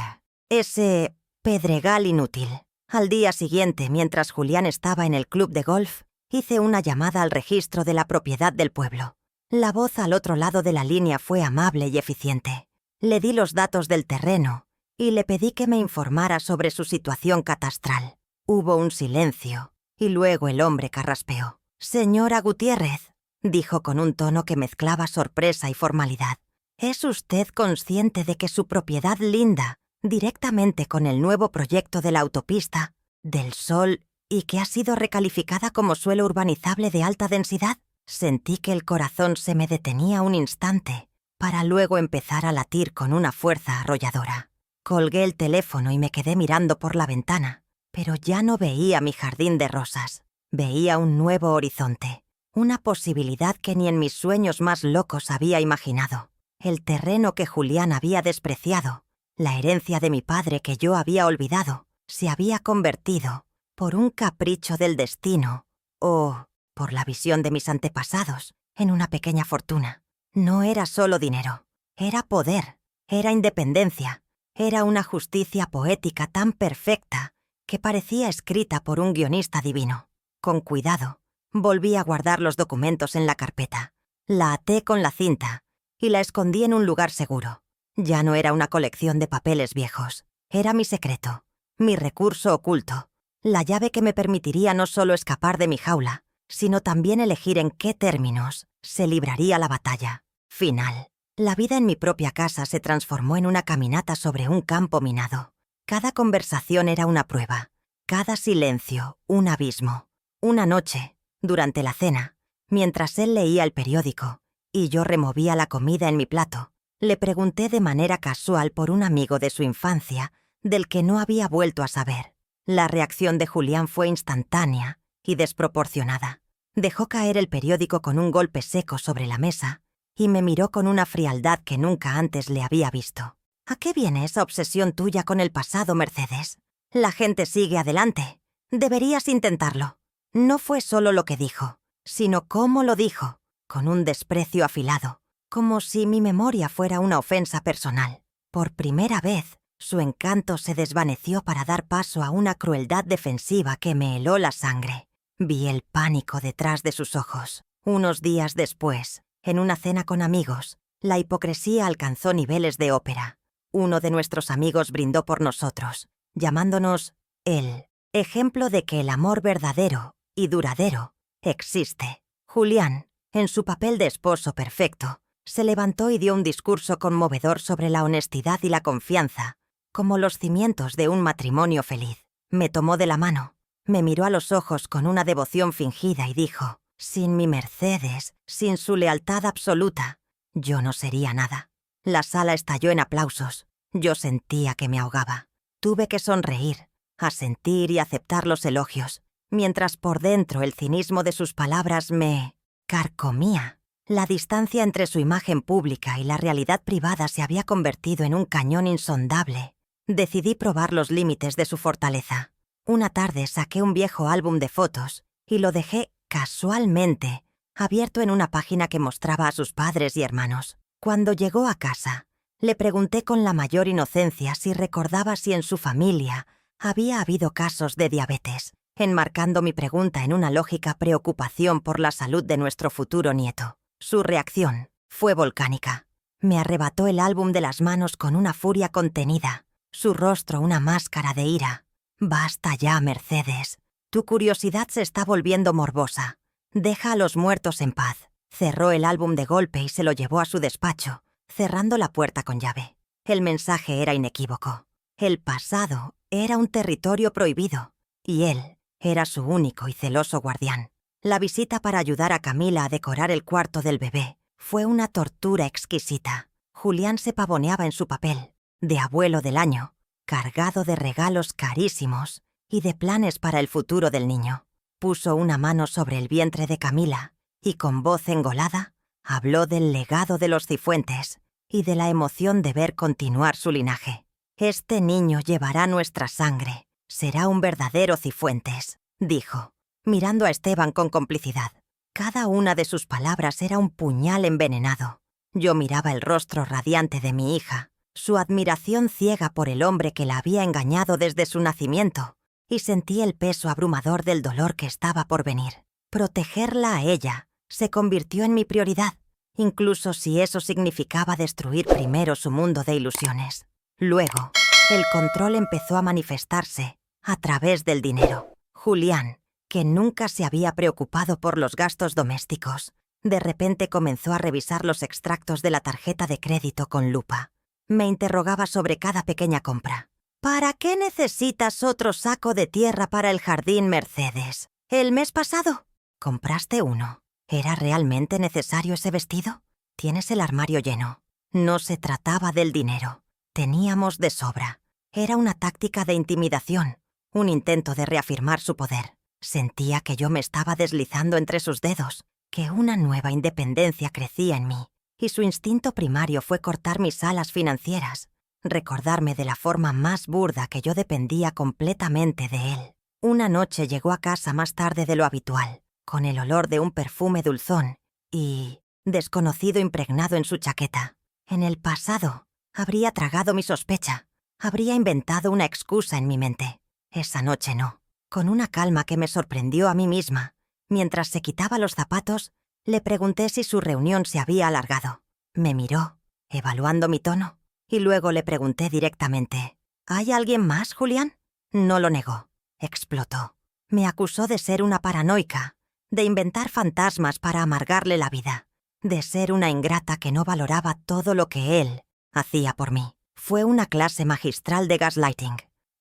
ese pedregal inútil. Al día siguiente, mientras Julián estaba en el club de golf, hice una llamada al registro de la propiedad del pueblo. La voz al otro lado de la línea fue amable y eficiente. Le di los datos del terreno y le pedí que me informara sobre su situación catastral. Hubo un silencio y luego el hombre carraspeó. «Señora Gutiérrez», dijo con un tono que mezclaba sorpresa y formalidad, «¿es usted consciente de que su propiedad linda directamente con el nuevo proyecto de la autopista del Sol y que ha sido recalificada como suelo urbanizable de alta densidad?» Sentí que el corazón se me detenía un instante, para luego empezar a latir con una fuerza arrolladora. Colgué el teléfono y me quedé mirando por la ventana, pero ya no veía mi jardín de rosas. Veía un nuevo horizonte, una posibilidad que ni en mis sueños más locos había imaginado. El terreno que Julián había despreciado, la herencia de mi padre que yo había olvidado, se había convertido, por un capricho del destino, o por la visión de mis antepasados, en una pequeña fortuna. No era solo dinero, era poder, era independencia, era una justicia poética tan perfecta que parecía escrita por un guionista divino. Con cuidado, volví a guardar los documentos en la carpeta, la até con la cinta y la escondí en un lugar seguro. Ya no era una colección de papeles viejos, era mi secreto, mi recurso oculto, la llave que me permitiría no solo escapar de mi jaula, sino también elegir en qué términos se libraría la batalla final. La vida en mi propia casa se transformó en una caminata sobre un campo minado. Cada conversación era una prueba, cada silencio un abismo. Una noche, durante la cena, mientras él leía el periódico y yo removía la comida en mi plato, le pregunté de manera casual por un amigo de su infancia del que no había vuelto a saber. La reacción de Julián fue instantánea y desproporcionada. Dejó caer el periódico con un golpe seco sobre la mesa y me miró con una frialdad que nunca antes le había visto. «¿A qué viene esa obsesión tuya con el pasado, Mercedes? La gente sigue adelante. Deberías intentarlo». No fue solo lo que dijo, sino cómo lo dijo, con un desprecio afilado, como si mi memoria fuera una ofensa personal. Por primera vez, su encanto se desvaneció para dar paso a una crueldad defensiva que me heló la sangre. Vi el pánico detrás de sus ojos. Unos días después, en una cena con amigos, la hipocresía alcanzó niveles de ópera. Uno de nuestros amigos brindó por nosotros, llamándonos el ejemplo de que el amor verdadero y duradero existe. Julián, en su papel de esposo perfecto, se levantó y dio un discurso conmovedor sobre la honestidad y la confianza, como los cimientos de un matrimonio feliz. Me tomó de la mano, me miró a los ojos con una devoción fingida y dijo: «Sin mi Mercedes, sin su lealtad absoluta, yo no sería nada». La sala estalló en aplausos. Yo sentía que me ahogaba. Tuve que sonreír, asentir y aceptar los elogios, mientras por dentro el cinismo de sus palabras me carcomía. La distancia entre su imagen pública y la realidad privada se había convertido en un cañón insondable. Decidí probar los límites de su fortaleza. Una tarde saqué un viejo álbum de fotos y lo dejé casualmente abierto en una página que mostraba a sus padres y hermanos. Cuando llegó a casa, le pregunté con la mayor inocencia si recordaba si en su familia había habido casos de diabetes, enmarcando mi pregunta en una lógica preocupación por la salud de nuestro futuro nieto. Su reacción fue volcánica. Me arrebató el álbum de las manos con una furia contenida, su rostro una máscara de ira. «Basta ya, Mercedes. Tu curiosidad se está volviendo morbosa. Deja a los muertos en paz». Cerró el álbum de golpe y se lo llevó a su despacho, cerrando la puerta con llave. El mensaje era inequívoco. El pasado era un territorio prohibido, y él era su único y celoso guardián. La visita para ayudar a Camila a decorar el cuarto del bebé fue una tortura exquisita. Julián se pavoneaba en su papel de abuelo del año, cargado de regalos carísimos y de planes para el futuro del niño. Puso una mano sobre el vientre de Camila y con voz engolada habló del legado de los Cifuentes y de la emoción de ver continuar su linaje. «Este niño llevará nuestra sangre, será un verdadero Cifuentes», dijo, mirando a Esteban con complicidad. Cada una de sus palabras era un puñal envenenado. Yo miraba el rostro radiante de mi hija, su admiración ciega por el hombre que la había engañado desde su nacimiento, y sentí el peso abrumador del dolor que estaba por venir. Protegerla a ella se convirtió en mi prioridad, incluso si eso significaba destruir primero su mundo de ilusiones. Luego, el control empezó a manifestarse a través del dinero. Julián, que nunca se había preocupado por los gastos domésticos, de repente comenzó a revisar los extractos de la tarjeta de crédito con lupa. Me interrogaba sobre cada pequeña compra. «¿Para qué necesitas otro saco de tierra para el jardín, Mercedes? ¿El mes pasado compraste uno? ¿Era realmente necesario ese vestido? Tienes el armario lleno». No se trataba del dinero. Teníamos de sobra. Era una táctica de intimidación, un intento de reafirmar su poder. Sentía que yo me estaba deslizando entre sus dedos, que una nueva independencia crecía en mí, y su instinto primario fue cortar mis alas financieras, recordarme de la forma más burda que yo dependía completamente de él. Una noche llegó a casa más tarde de lo habitual, con el olor de un perfume dulzón y desconocido impregnado en su chaqueta. En el pasado, habría tragado mi sospecha, habría inventado una excusa en mi mente. Esa noche no. Con una calma que me sorprendió a mí misma, mientras se quitaba los zapatos, le pregunté si su reunión se había alargado. Me miró, evaluando mi tono, y luego le pregunté directamente: «¿Hay alguien más, Julián?». No lo negó. Explotó. Me acusó de ser una paranoica, de inventar fantasmas para amargarle la vida, de ser una ingrata que no valoraba todo lo que él hacía por mí. Fue una clase magistral de gaslighting.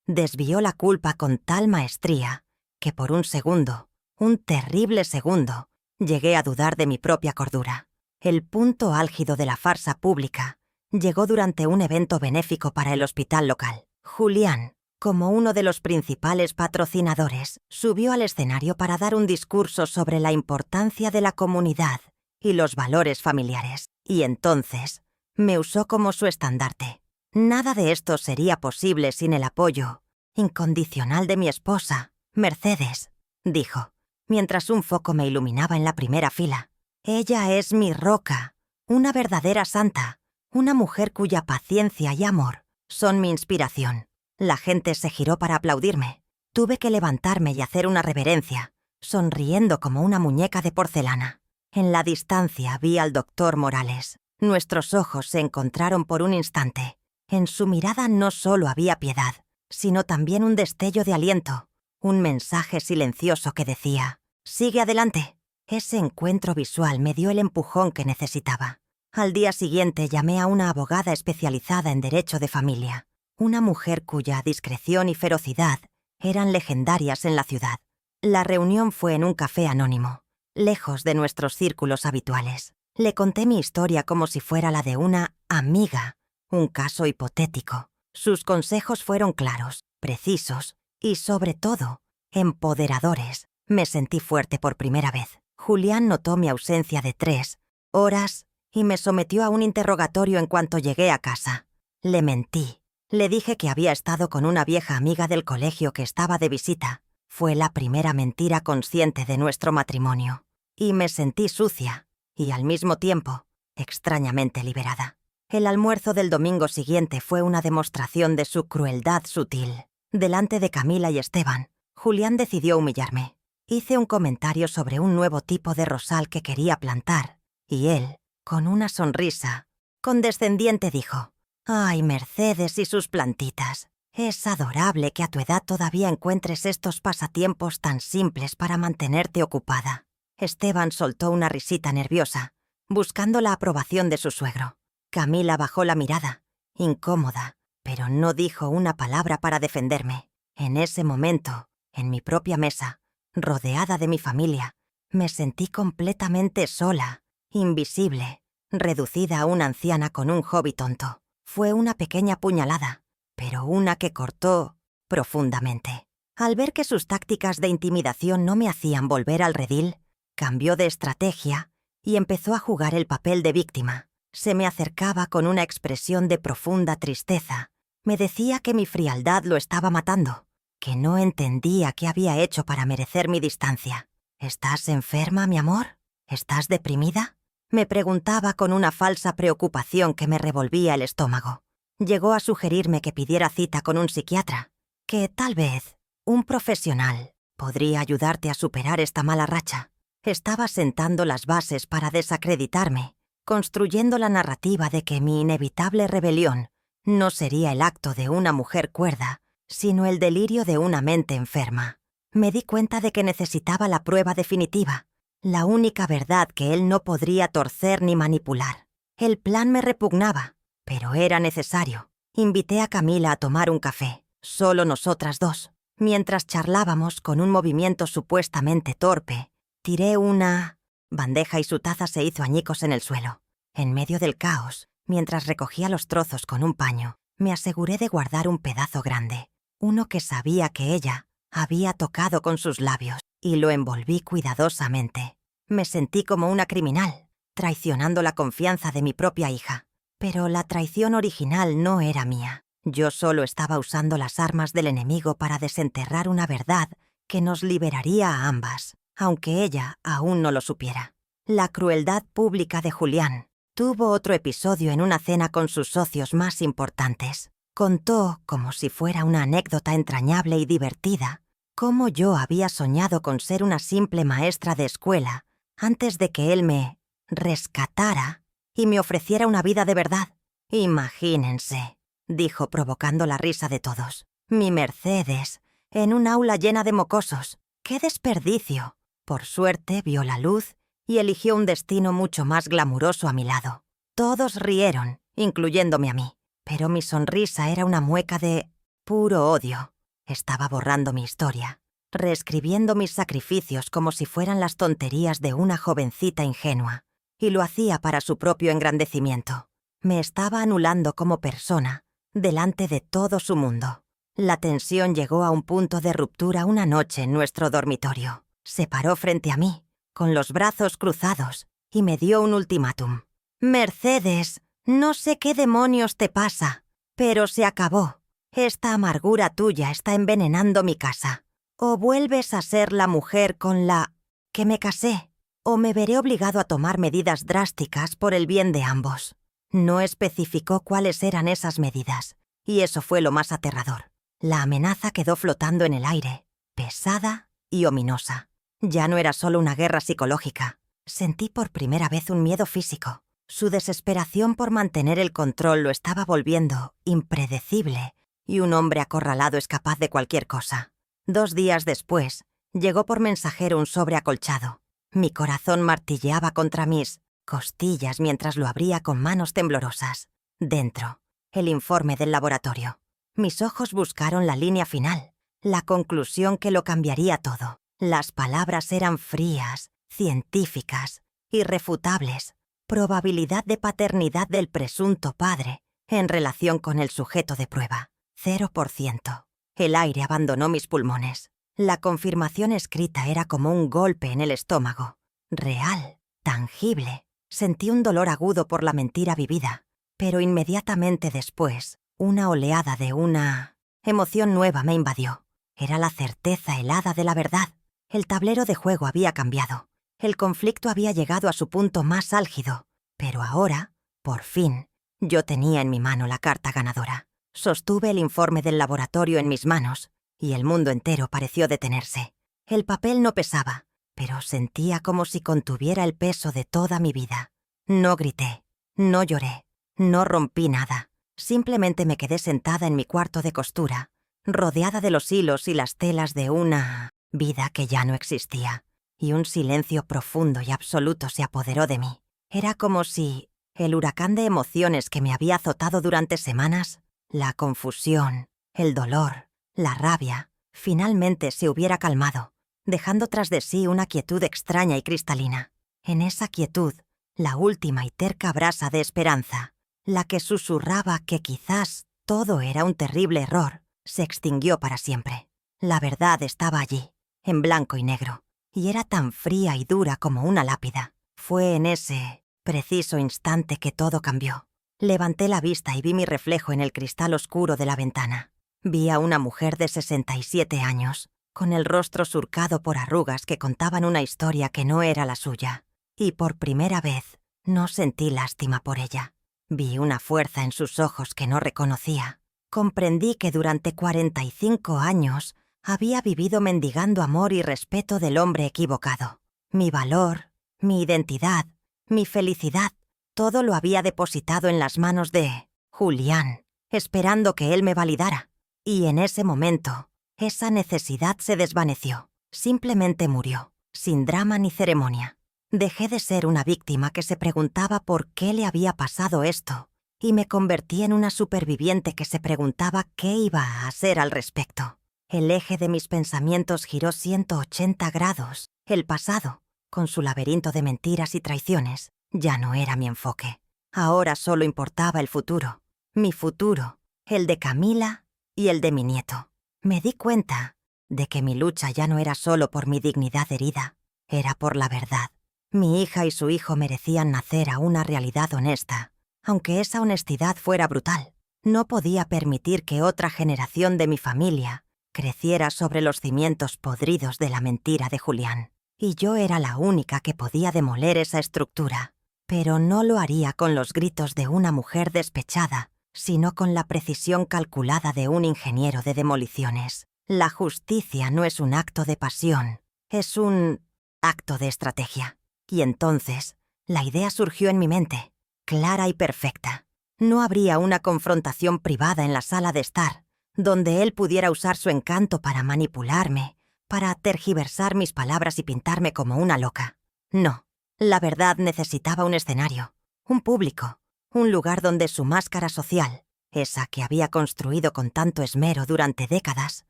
Desvió la culpa con tal maestría que por un segundo, un terrible segundo, llegué a dudar de mi propia cordura. El punto álgido de la farsa pública llegó durante un evento benéfico para el hospital local. Julián, como uno de los principales patrocinadores, subió al escenario para dar un discurso sobre la importancia de la comunidad y los valores familiares. Y entonces me usó como su estandarte. Nada de esto sería posible sin el apoyo incondicional de mi esposa, Mercedes, dijo, mientras un foco me iluminaba en la primera fila. Ella es mi roca, una verdadera santa, una mujer cuya paciencia y amor son mi inspiración. La gente se giró para aplaudirme. Tuve que levantarme y hacer una reverencia, sonriendo como una muñeca de porcelana. En la distancia vi al doctor Morales. Nuestros ojos se encontraron por un instante. En su mirada no solo había piedad, sino también un destello de aliento, un mensaje silencioso que decía: «Sigue adelante». Ese encuentro visual me dio el empujón que necesitaba. Al día siguiente llamé a una abogada especializada en derecho de familia, una mujer cuya discreción y ferocidad eran legendarias en la ciudad. La reunión fue en un café anónimo, lejos de nuestros círculos habituales. Le conté mi historia como si fuera la de una amiga, un caso hipotético. Sus consejos fueron claros, precisos y, sobre todo, empoderadores. Me sentí fuerte por primera vez. Julián notó mi ausencia de 3 horas y me sometió a un interrogatorio en cuanto llegué a casa. Le mentí. Le dije que había estado con una vieja amiga del colegio que estaba de visita. Fue la primera mentira consciente de nuestro matrimonio. y me sentí sucia y al mismo tiempo extrañamente liberada. El almuerzo del domingo siguiente fue una demostración de su crueldad sutil. Delante de Camila y Esteban, Julián decidió humillarme. Hice un comentario sobre un nuevo tipo de rosal que quería plantar, y él, con una sonrisa condescendiente, dijo: «Ay, Mercedes y sus plantitas. Es adorable que a tu edad todavía encuentres estos pasatiempos tan simples para mantenerte ocupada». Esteban soltó una risita nerviosa, buscando la aprobación de su suegro. Camila bajó la mirada, incómoda, pero no dijo una palabra para defenderme. En ese momento, en mi propia mesa, rodeada de mi familia, me sentí completamente sola, invisible, reducida a una anciana con un hobby tonto. Fue una pequeña puñalada, pero una que cortó profundamente. Al ver que sus tácticas de intimidación no me hacían volver al redil, cambió de estrategia y empezó a jugar el papel de víctima. Se me acercaba con una expresión de profunda tristeza. Me decía que mi frialdad lo estaba matando, que no entendía qué había hecho para merecer mi distancia. «¿Estás enferma, mi amor? ¿Estás deprimida?», me preguntaba con una falsa preocupación que me revolvía el estómago. Llegó a sugerirme que pidiera cita con un psiquiatra, que tal vez un profesional podría ayudarte a superar esta mala racha. Estaba sentando las bases para desacreditarme, construyendo la narrativa de que mi inevitable rebelión no sería el acto de una mujer cuerda, sino el delirio de una mente enferma. Me di cuenta de que necesitaba la prueba definitiva, la única verdad que él no podría torcer ni manipular. El plan me repugnaba, pero era necesario. Invité a Camila a tomar un café, solo nosotras dos. Mientras charlábamos con un movimiento supuestamente torpe, tiré una bandeja y su taza se hizo añicos en el suelo. En medio del caos, mientras recogía los trozos con un paño, me aseguré de guardar un pedazo grande, uno que sabía que ella había tocado con sus labios, y lo envolví cuidadosamente. Me sentí como una criminal, traicionando la confianza de mi propia hija. Pero la traición original no era mía. Yo solo estaba usando las armas del enemigo para desenterrar una verdad que nos liberaría a ambas, aunque ella aún no lo supiera. La crueldad pública de Julián tuvo otro episodio en una cena con sus socios más importantes. Contó, como si fuera una anécdota entrañable y divertida, cómo yo había soñado con ser una simple maestra de escuela antes de que él me rescatara y me ofreciera una vida de verdad. «Imagínense», dijo provocando la risa de todos, «mi Mercedes, en un aula llena de mocosos. ¡Qué desperdicio!». Por suerte vio la luz y eligió un destino mucho más glamuroso a mi lado. Todos rieron, incluyéndome a mí, pero mi sonrisa era una mueca de puro odio. Estaba borrando mi historia, reescribiendo mis sacrificios como si fueran las tonterías de una jovencita ingenua, y lo hacía para su propio engrandecimiento. Me estaba anulando como persona, delante de todo su mundo. La tensión llegó a un punto de ruptura una noche en nuestro dormitorio. Se paró frente a mí, con los brazos cruzados, y me dio un ultimátum. «Mercedes, no sé qué demonios te pasa, pero se acabó. Esta amargura tuya está envenenando mi casa. O vuelves a ser la mujer con la que me casé, o me veré obligado a tomar medidas drásticas por el bien de ambos». No especificó cuáles eran esas medidas, y eso fue lo más aterrador. La amenaza quedó flotando en el aire, pesada y ominosa. Ya no era solo una guerra psicológica. Sentí por primera vez un miedo físico. Su desesperación por mantener el control lo estaba volviendo impredecible, y un hombre acorralado es capaz de cualquier cosa. 2 días después, llegó por mensajero un sobre acolchado. Mi corazón martilleaba contra mis costillas mientras lo abría con manos temblorosas. Dentro, el informe del laboratorio. Mis ojos buscaron la línea final, la conclusión que lo cambiaría todo. Las palabras eran frías, científicas, irrefutables. Probabilidad de paternidad del presunto padre en relación con el sujeto de prueba, 0%. El aire abandonó mis pulmones. La confirmación escrita era como un golpe en el estómago. Real, tangible. Sentí un dolor agudo por la mentira vivida, pero inmediatamente después, una oleada de una emoción nueva me invadió. Era la certeza helada de la verdad. El tablero de juego había cambiado, El conflicto había llegado a su punto más álgido, pero ahora, por fin, yo tenía en mi mano la carta ganadora. Sostuve el informe del laboratorio en mis manos, y el mundo entero pareció detenerse. El papel no pesaba, pero sentía como si contuviera el peso de toda mi vida. No grité, no lloré, no rompí nada. Simplemente me quedé sentada en mi cuarto de costura, rodeada de los hilos y las telas de una vida que ya no existía, y un silencio profundo y absoluto se apoderó de mí. Era como si el huracán de emociones que me había azotado durante semanas, la confusión, el dolor, la rabia, finalmente se hubiera calmado, dejando tras de sí una quietud extraña y cristalina. En esa quietud, la última y terca brasa de esperanza, la que susurraba que quizás todo era un terrible error, se extinguió para siempre. La verdad estaba allí, en blanco y negro, y era tan fría y dura como una lápida. Fue en ese preciso instante que todo cambió. Levanté la vista y vi mi reflejo en el cristal oscuro de la ventana. Vi a una mujer de 67 años, con el rostro surcado por arrugas que contaban una historia que no era la suya. Y por primera vez no sentí lástima por ella. Vi una fuerza en sus ojos que no reconocía. Comprendí que durante 45 años había vivido mendigando amor y respeto del hombre equivocado. Mi valor, mi identidad, mi felicidad, todo lo había depositado en las manos de Julián, esperando que él me validara. Y en ese momento, esa necesidad se desvaneció. Simplemente murió, sin drama ni ceremonia. Dejé de ser una víctima que se preguntaba por qué le había pasado esto, y me convertí en una superviviente que se preguntaba qué iba a hacer al respecto. El eje de mis pensamientos giró 180 grados. El pasado, con su laberinto de mentiras y traiciones, ya no era mi enfoque. Ahora solo importaba el futuro. Mi futuro, el de Camila y el de mi nieto. Me di cuenta de que mi lucha ya no era solo por mi dignidad herida, era por la verdad. Mi hija y su hijo merecían nacer a una realidad honesta, aunque esa honestidad fuera brutal. No podía permitir que otra generación de mi familia creciera sobre los cimientos podridos de la mentira de Julián. Y yo era la única que podía demoler esa estructura. Pero no lo haría con los gritos de una mujer despechada, sino con la precisión calculada de un ingeniero de demoliciones. La justicia no es un acto de pasión, es un acto de estrategia. Y entonces, la idea surgió en mi mente, clara y perfecta. No habría una confrontación privada en la sala de estar, donde él pudiera usar su encanto para manipularme, para tergiversar mis palabras y pintarme como una loca. No, la verdad necesitaba un escenario, un público, un lugar donde su máscara social, esa que había construido con tanto esmero durante décadas,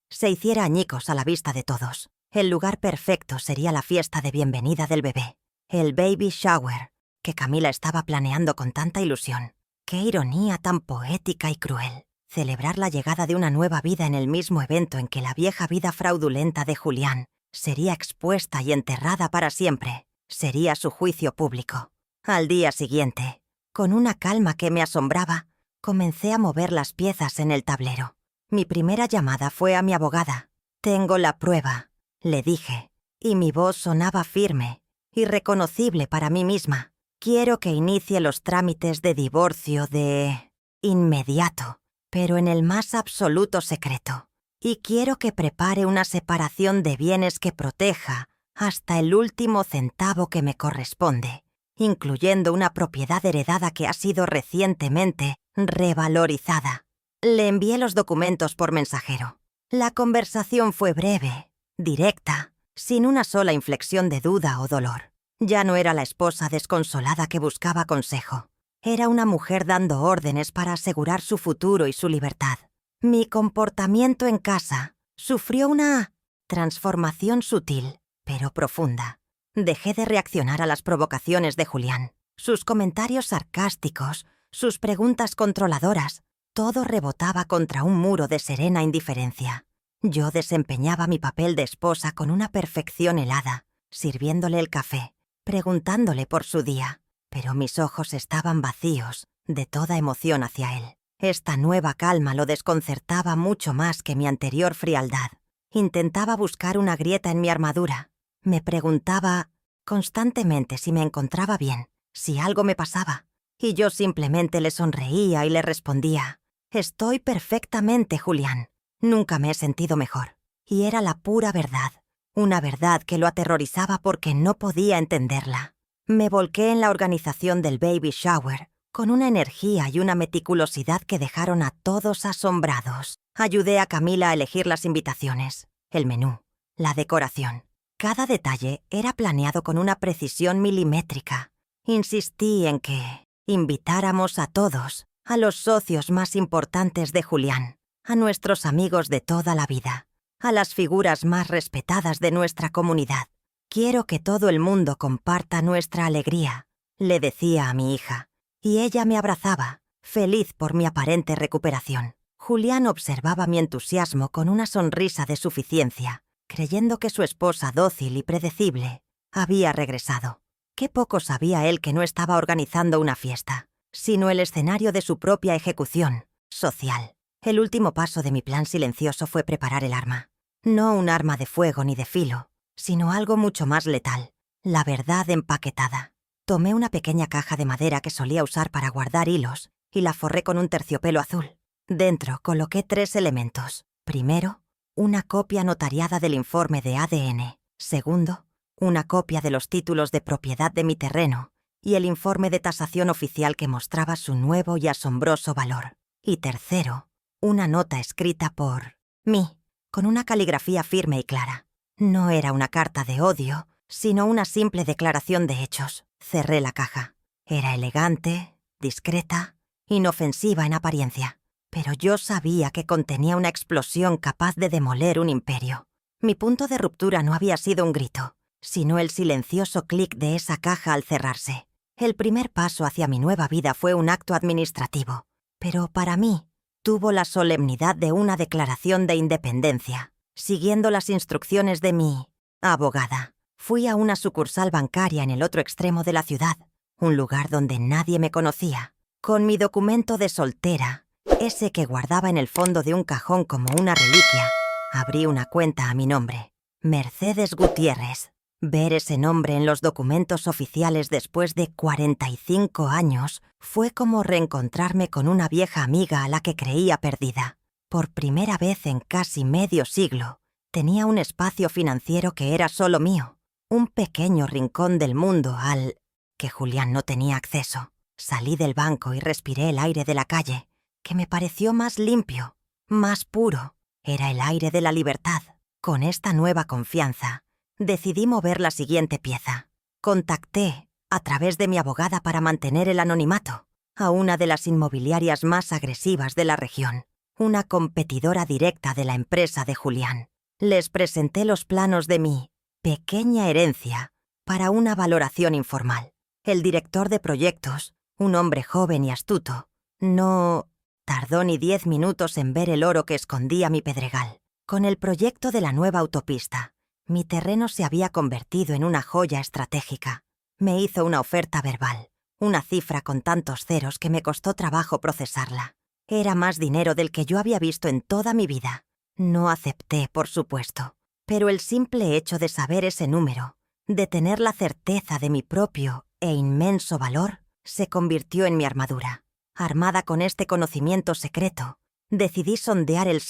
se hiciera añicos a la vista de todos. El lugar perfecto sería la fiesta de bienvenida del bebé, el baby shower, que Camila estaba planeando con tanta ilusión. Qué ironía tan poética y cruel. Celebrar la llegada de una nueva vida en el mismo evento en que la vieja vida fraudulenta de Julián sería expuesta y enterrada para siempre. Sería su juicio público. Al día siguiente, con una calma que me asombraba, comencé a mover las piezas en el tablero. Mi primera llamada fue a mi abogada. «Tengo la prueba», le dije, y mi voz sonaba firme, irreconocible para mí misma. «Quiero que inicie los trámites de divorcio de inmediato, pero en el más absoluto secreto. Y quiero que prepare una separación de bienes que proteja hasta el último centavo que me corresponde, incluyendo una propiedad heredada que ha sido recientemente revalorizada». Le envié los documentos por mensajero. La conversación fue breve, directa, sin una sola inflexión de duda o dolor. Ya no era la esposa desconsolada que buscaba consejo. Era una mujer dando órdenes para asegurar su futuro y su libertad. Mi comportamiento en casa sufrió una transformación sutil, pero profunda. Dejé de reaccionar a las provocaciones de Julián. Sus comentarios sarcásticos, sus preguntas controladoras, todo rebotaba contra un muro de serena indiferencia. Yo desempeñaba mi papel de esposa con una perfección helada, sirviéndole el café, preguntándole por su día, pero mis ojos estaban vacíos de toda emoción hacia él. Esta nueva calma lo desconcertaba mucho más que mi anterior frialdad. Intentaba buscar una grieta en mi armadura. Me preguntaba constantemente si me encontraba bien, si algo me pasaba, y yo simplemente le sonreía y le respondía: «Estoy perfectamente, Julián. Nunca me he sentido mejor». Y era la pura verdad, una verdad que lo aterrorizaba porque no podía entenderla. Me volqué en la organización del baby shower, con una energía y una meticulosidad que dejaron a todos asombrados. Ayudé a Camila a elegir las invitaciones, el menú, la decoración. Cada detalle era planeado con una precisión milimétrica. Insistí en que invitáramos a todos, a los socios más importantes de Julián, a nuestros amigos de toda la vida, a las figuras más respetadas de nuestra comunidad. «Quiero que todo el mundo comparta nuestra alegría», le decía a mi hija, y ella me abrazaba, feliz por mi aparente recuperación. Julián observaba mi entusiasmo con una sonrisa de suficiencia, creyendo que su esposa dócil y predecible había regresado. Qué poco sabía él que no estaba organizando una fiesta, sino el escenario de su propia ejecución social. El último paso de mi plan silencioso fue preparar el arma. No un arma de fuego ni de filo, sino algo mucho más letal: la verdad empaquetada. Tomé una pequeña caja de madera que solía usar para guardar hilos y la forré con un terciopelo azul. Dentro coloqué 3 elementos. Primero, una copia notariada del informe de ADN. Segundo, una copia de los títulos de propiedad de mi terreno y el informe de tasación oficial que mostraba su nuevo y asombroso valor. Y tercero, una nota escrita por mí, con una caligrafía firme y clara. No era una carta de odio, sino una simple declaración de hechos. Cerré la caja. Era elegante, discreta, inofensiva en apariencia, pero yo sabía que contenía una explosión capaz de demoler un imperio. Mi punto de ruptura no había sido un grito, sino el silencioso clic de esa caja al cerrarse. El primer paso hacia mi nueva vida fue un acto administrativo, pero para mí tuvo la solemnidad de una declaración de independencia. Siguiendo las instrucciones de mi abogada, fui a una sucursal bancaria en el otro extremo de la ciudad, un lugar donde nadie me conocía. Con mi documento de soltera, ese que guardaba en el fondo de un cajón como una reliquia, abrí una cuenta a mi nombre: Mercedes Gutiérrez. Ver ese nombre en los documentos oficiales después de 45 años fue como reencontrarme con una vieja amiga a la que creía perdida. Por primera vez en casi medio siglo, tenía un espacio financiero que era solo mío, un pequeño rincón del mundo al que Julián no tenía acceso. Salí del banco y respiré el aire de la calle, que me pareció más limpio, más puro. Era el aire de la libertad. Con esta nueva confianza, decidí mover la siguiente pieza. Contacté, a través de mi abogada para mantener el anonimato, a una de las inmobiliarias más agresivas de la región, una competidora directa de la empresa de Julián. Les presenté los planos de mi pequeña herencia para una valoración informal. El director de proyectos, un hombre joven y astuto, no tardó ni 10 minutos en ver el oro que escondía mi pedregal. Con el proyecto de la nueva autopista, mi terreno se había convertido en una joya estratégica. Me hizo una oferta verbal, una cifra con tantos ceros que me costó trabajo procesarla. Era más dinero del que yo había visto en toda mi vida. No acepté, por supuesto, pero el simple hecho de saber ese número, de tener la certeza de mi propio e inmenso valor, se convirtió en mi armadura. Armada con este conocimiento secreto, decidí sondear el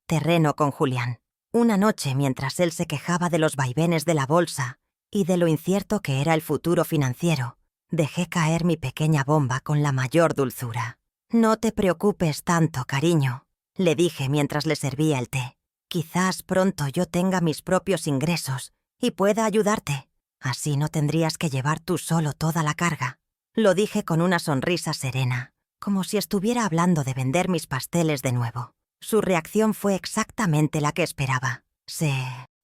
terreno con Julián. Una noche, mientras él se quejaba de los vaivenes de la bolsa y de lo incierto que era el futuro financiero, dejé caer mi pequeña bomba con la mayor dulzura. «No te preocupes tanto, cariño», le dije mientras le servía el té. «Quizás pronto yo tenga mis propios ingresos y pueda ayudarte. Así no tendrías que llevar tú solo toda la carga». Lo dije con una sonrisa serena, como si estuviera hablando de vender mis pasteles de nuevo. Su reacción fue exactamente la que esperaba. Se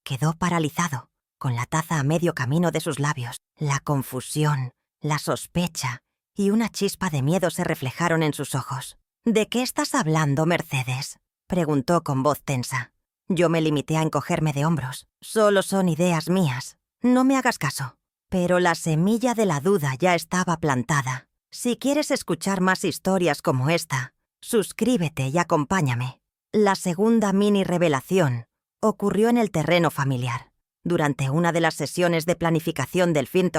quedó paralizado, con la taza a medio camino de sus labios. La confusión, la sospecha y una chispa de miedo se reflejaron en sus ojos. «¿De qué estás hablando, Mercedes?», preguntó con voz tensa. Yo me limité a encogerme de hombros. «Solo son ideas mías. No me hagas caso». Pero la semilla de la duda ya estaba plantada. Si quieres escuchar más historias como esta, suscríbete y acompáñame. La segunda mini revelación ocurrió en el terreno familiar. durante una de las sesiones de planificación del film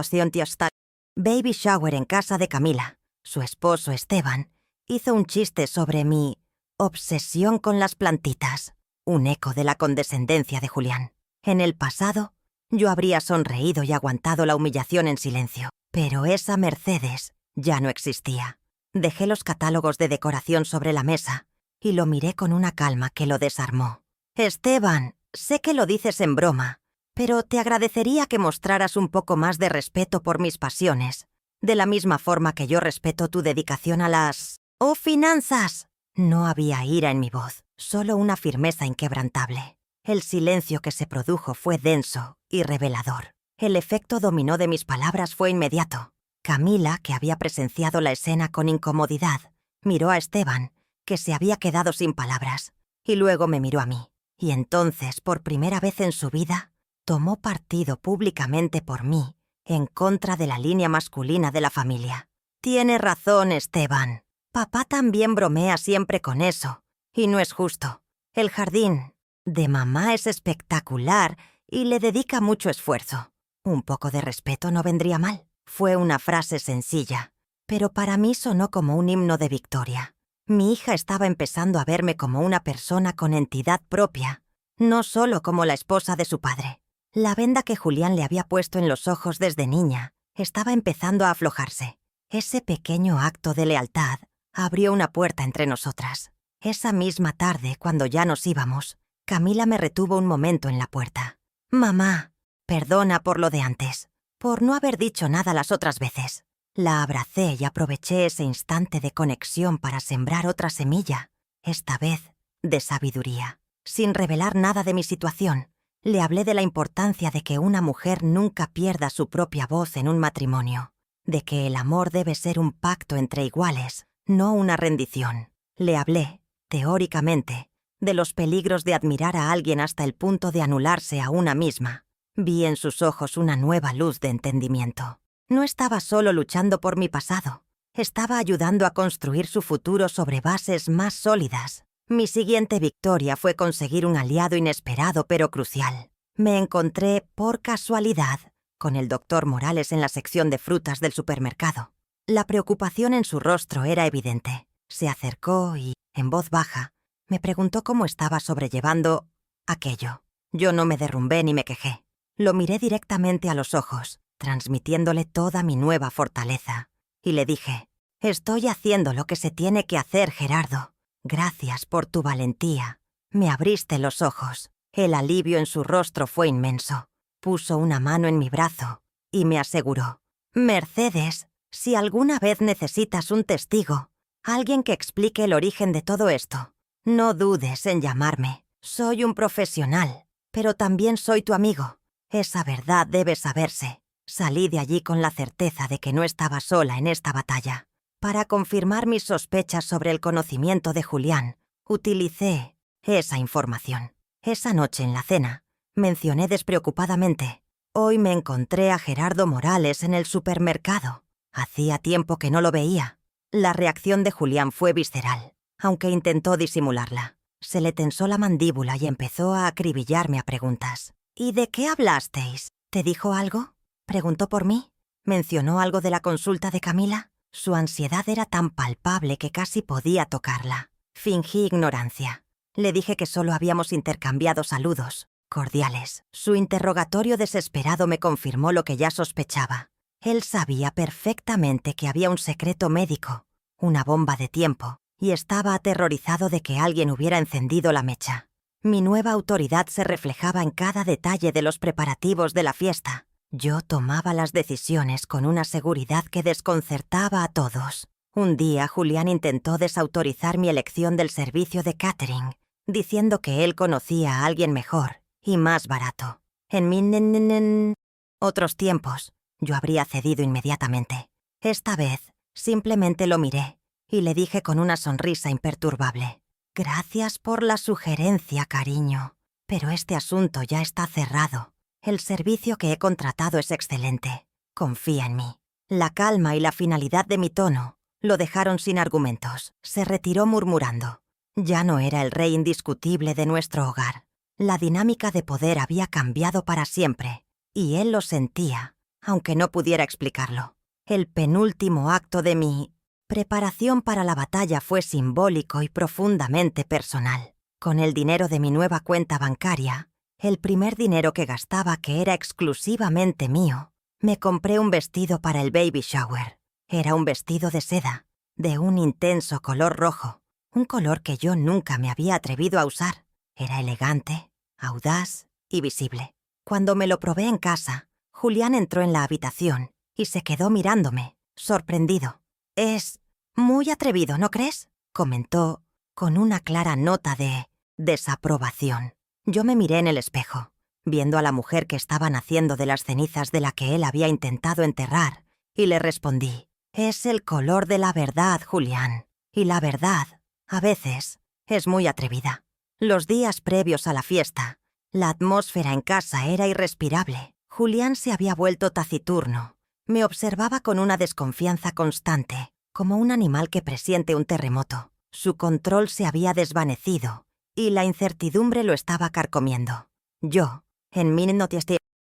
Baby Shower en casa de Camila, su esposo Esteban, hizo un chiste sobre mi obsesión con las plantitas, un eco de la condescendencia de Julián. En el pasado, yo habría sonreído y aguantado la humillación en silencio, pero esa Mercedes ya no existía. Dejé los catálogos de decoración sobre la mesa y lo miré con una calma que lo desarmó. Esteban, sé que lo dices en broma, pero te agradecería que mostraras un poco más de respeto por mis pasiones, de la misma forma que yo respeto tu dedicación a las... ¡Oh, finanzas! No había ira en mi voz, solo una firmeza inquebrantable. El silencio que se produjo fue denso y revelador. El efecto dominó de mis palabras fue inmediato. Camila, que había presenciado la escena con incomodidad, miró a Esteban, que se había quedado sin palabras, y luego me miró a mí. Y entonces, por primera vez en su vida, tomó partido públicamente por mí, en contra de la línea masculina de la familia. Tiene razón, Esteban. Papá también bromea siempre con eso, y no es justo. El jardín de mamá es espectacular y le dedica mucho esfuerzo. Un poco de respeto no vendría mal. Fue una frase sencilla, pero para mí sonó como un himno de victoria. Mi hija estaba empezando a verme como una persona con entidad propia, no solo como la esposa de su padre. La venda que Julián le había puesto en los ojos desde niña estaba empezando a aflojarse. Ese pequeño acto de lealtad abrió una puerta entre nosotras. Esa misma tarde, cuando ya nos íbamos, Camila me retuvo un momento en la puerta. «Mamá, perdona por lo de antes, por no haber dicho nada las otras veces». La abracé y aproveché ese instante de conexión para sembrar otra semilla, esta vez de sabiduría. Sin revelar nada de mi situación, le hablé de la importancia de que una mujer nunca pierda su propia voz en un matrimonio, de que el amor debe ser un pacto entre iguales, no una rendición. Le hablé, teóricamente, de los peligros de admirar a alguien hasta el punto de anularse a una misma. Vi en sus ojos una nueva luz de entendimiento. No estaba solo luchando por mi pasado, estaba ayudando a construir su futuro sobre bases más sólidas. Mi siguiente victoria fue conseguir un aliado inesperado pero crucial. Me encontré, por casualidad, con el doctor Morales en la sección de frutas del supermercado. La preocupación en su rostro era evidente. Se acercó y, en voz baja, me preguntó cómo estaba sobrellevando aquello. Yo no me derrumbé ni me quejé. Lo miré directamente a los ojos, transmitiéndole toda mi nueva fortaleza. Y le dije, «Estoy haciendo lo que se tiene que hacer, Gerardo. Gracias por tu valentía. Me abriste los ojos». El alivio en su rostro fue inmenso. Puso una mano en mi brazo y me aseguró, «Mercedes, si alguna vez necesitas un testigo, alguien que explique el origen de todo esto, no dudes en llamarme. Soy un profesional, pero también soy tu amigo. Esa verdad debe saberse». Salí de allí con la certeza de que no estaba sola en esta batalla. Para confirmar mis sospechas sobre el conocimiento de Julián, utilicé esa información. Esa noche en la cena, mencioné despreocupadamente, «Hoy me encontré a Gerardo Morales en el supermercado. Hacía tiempo que no lo veía». La reacción de Julián fue visceral, aunque intentó disimularla. Se le tensó la mandíbula y empezó a acribillarme a preguntas. «¿Y de qué hablasteis? ¿Te dijo algo?» Preguntó por mí. ¿Mencionó algo de la consulta de Camila? Su ansiedad era tan palpable que casi podía tocarla. Fingí ignorancia. Le dije que solo habíamos intercambiado saludos, cordiales. Su interrogatorio desesperado me confirmó lo que ya sospechaba. Él sabía perfectamente que había un secreto médico, una bomba de tiempo, y estaba aterrorizado de que alguien hubiera encendido la mecha. Mi nueva autoridad se reflejaba en cada detalle de los preparativos de la fiesta. Yo tomaba las decisiones con una seguridad que desconcertaba a todos. Un día Julián intentó desautorizar mi elección del servicio de catering, diciendo que él conocía a alguien mejor y más barato. En otros tiempos, yo habría cedido inmediatamente. Esta vez, simplemente lo miré y le dije con una sonrisa imperturbable, «Gracias por la sugerencia, cariño, pero este asunto ya está cerrado. El servicio que he contratado es excelente. Confía en mí». La calma y la finalidad de mi tono lo dejaron sin argumentos. Se retiró murmurando. Ya no era el rey indiscutible de nuestro hogar. La dinámica de poder había cambiado para siempre, y él lo sentía, aunque no pudiera explicarlo. El penúltimo acto de mi preparación para la batalla fue simbólico y profundamente personal. Con el dinero de mi nueva cuenta bancaria, el primer dinero que gastaba que era exclusivamente mío, me compré un vestido para el baby shower. Era un vestido de seda, de un intenso color rojo, un color que yo nunca me había atrevido a usar. Era elegante, audaz y visible. Cuando me lo probé en casa, Julián entró en la habitación y se quedó mirándome, sorprendido. «Es muy atrevido, ¿no crees?», comentó con una clara nota de desaprobación. Yo me miré en el espejo, viendo a la mujer que estaba naciendo de las cenizas de la que él había intentado enterrar, y le respondí: «Es el color de la verdad, Julián, y la verdad, a veces, es muy atrevida». Los días previos a la fiesta, la atmósfera en casa era irrespirable. Julián se había vuelto taciturno. Me observaba con una desconfianza constante, como un animal que presiente un terremoto. Su control se había desvanecido, y la incertidumbre lo estaba carcomiendo. Yo, en mi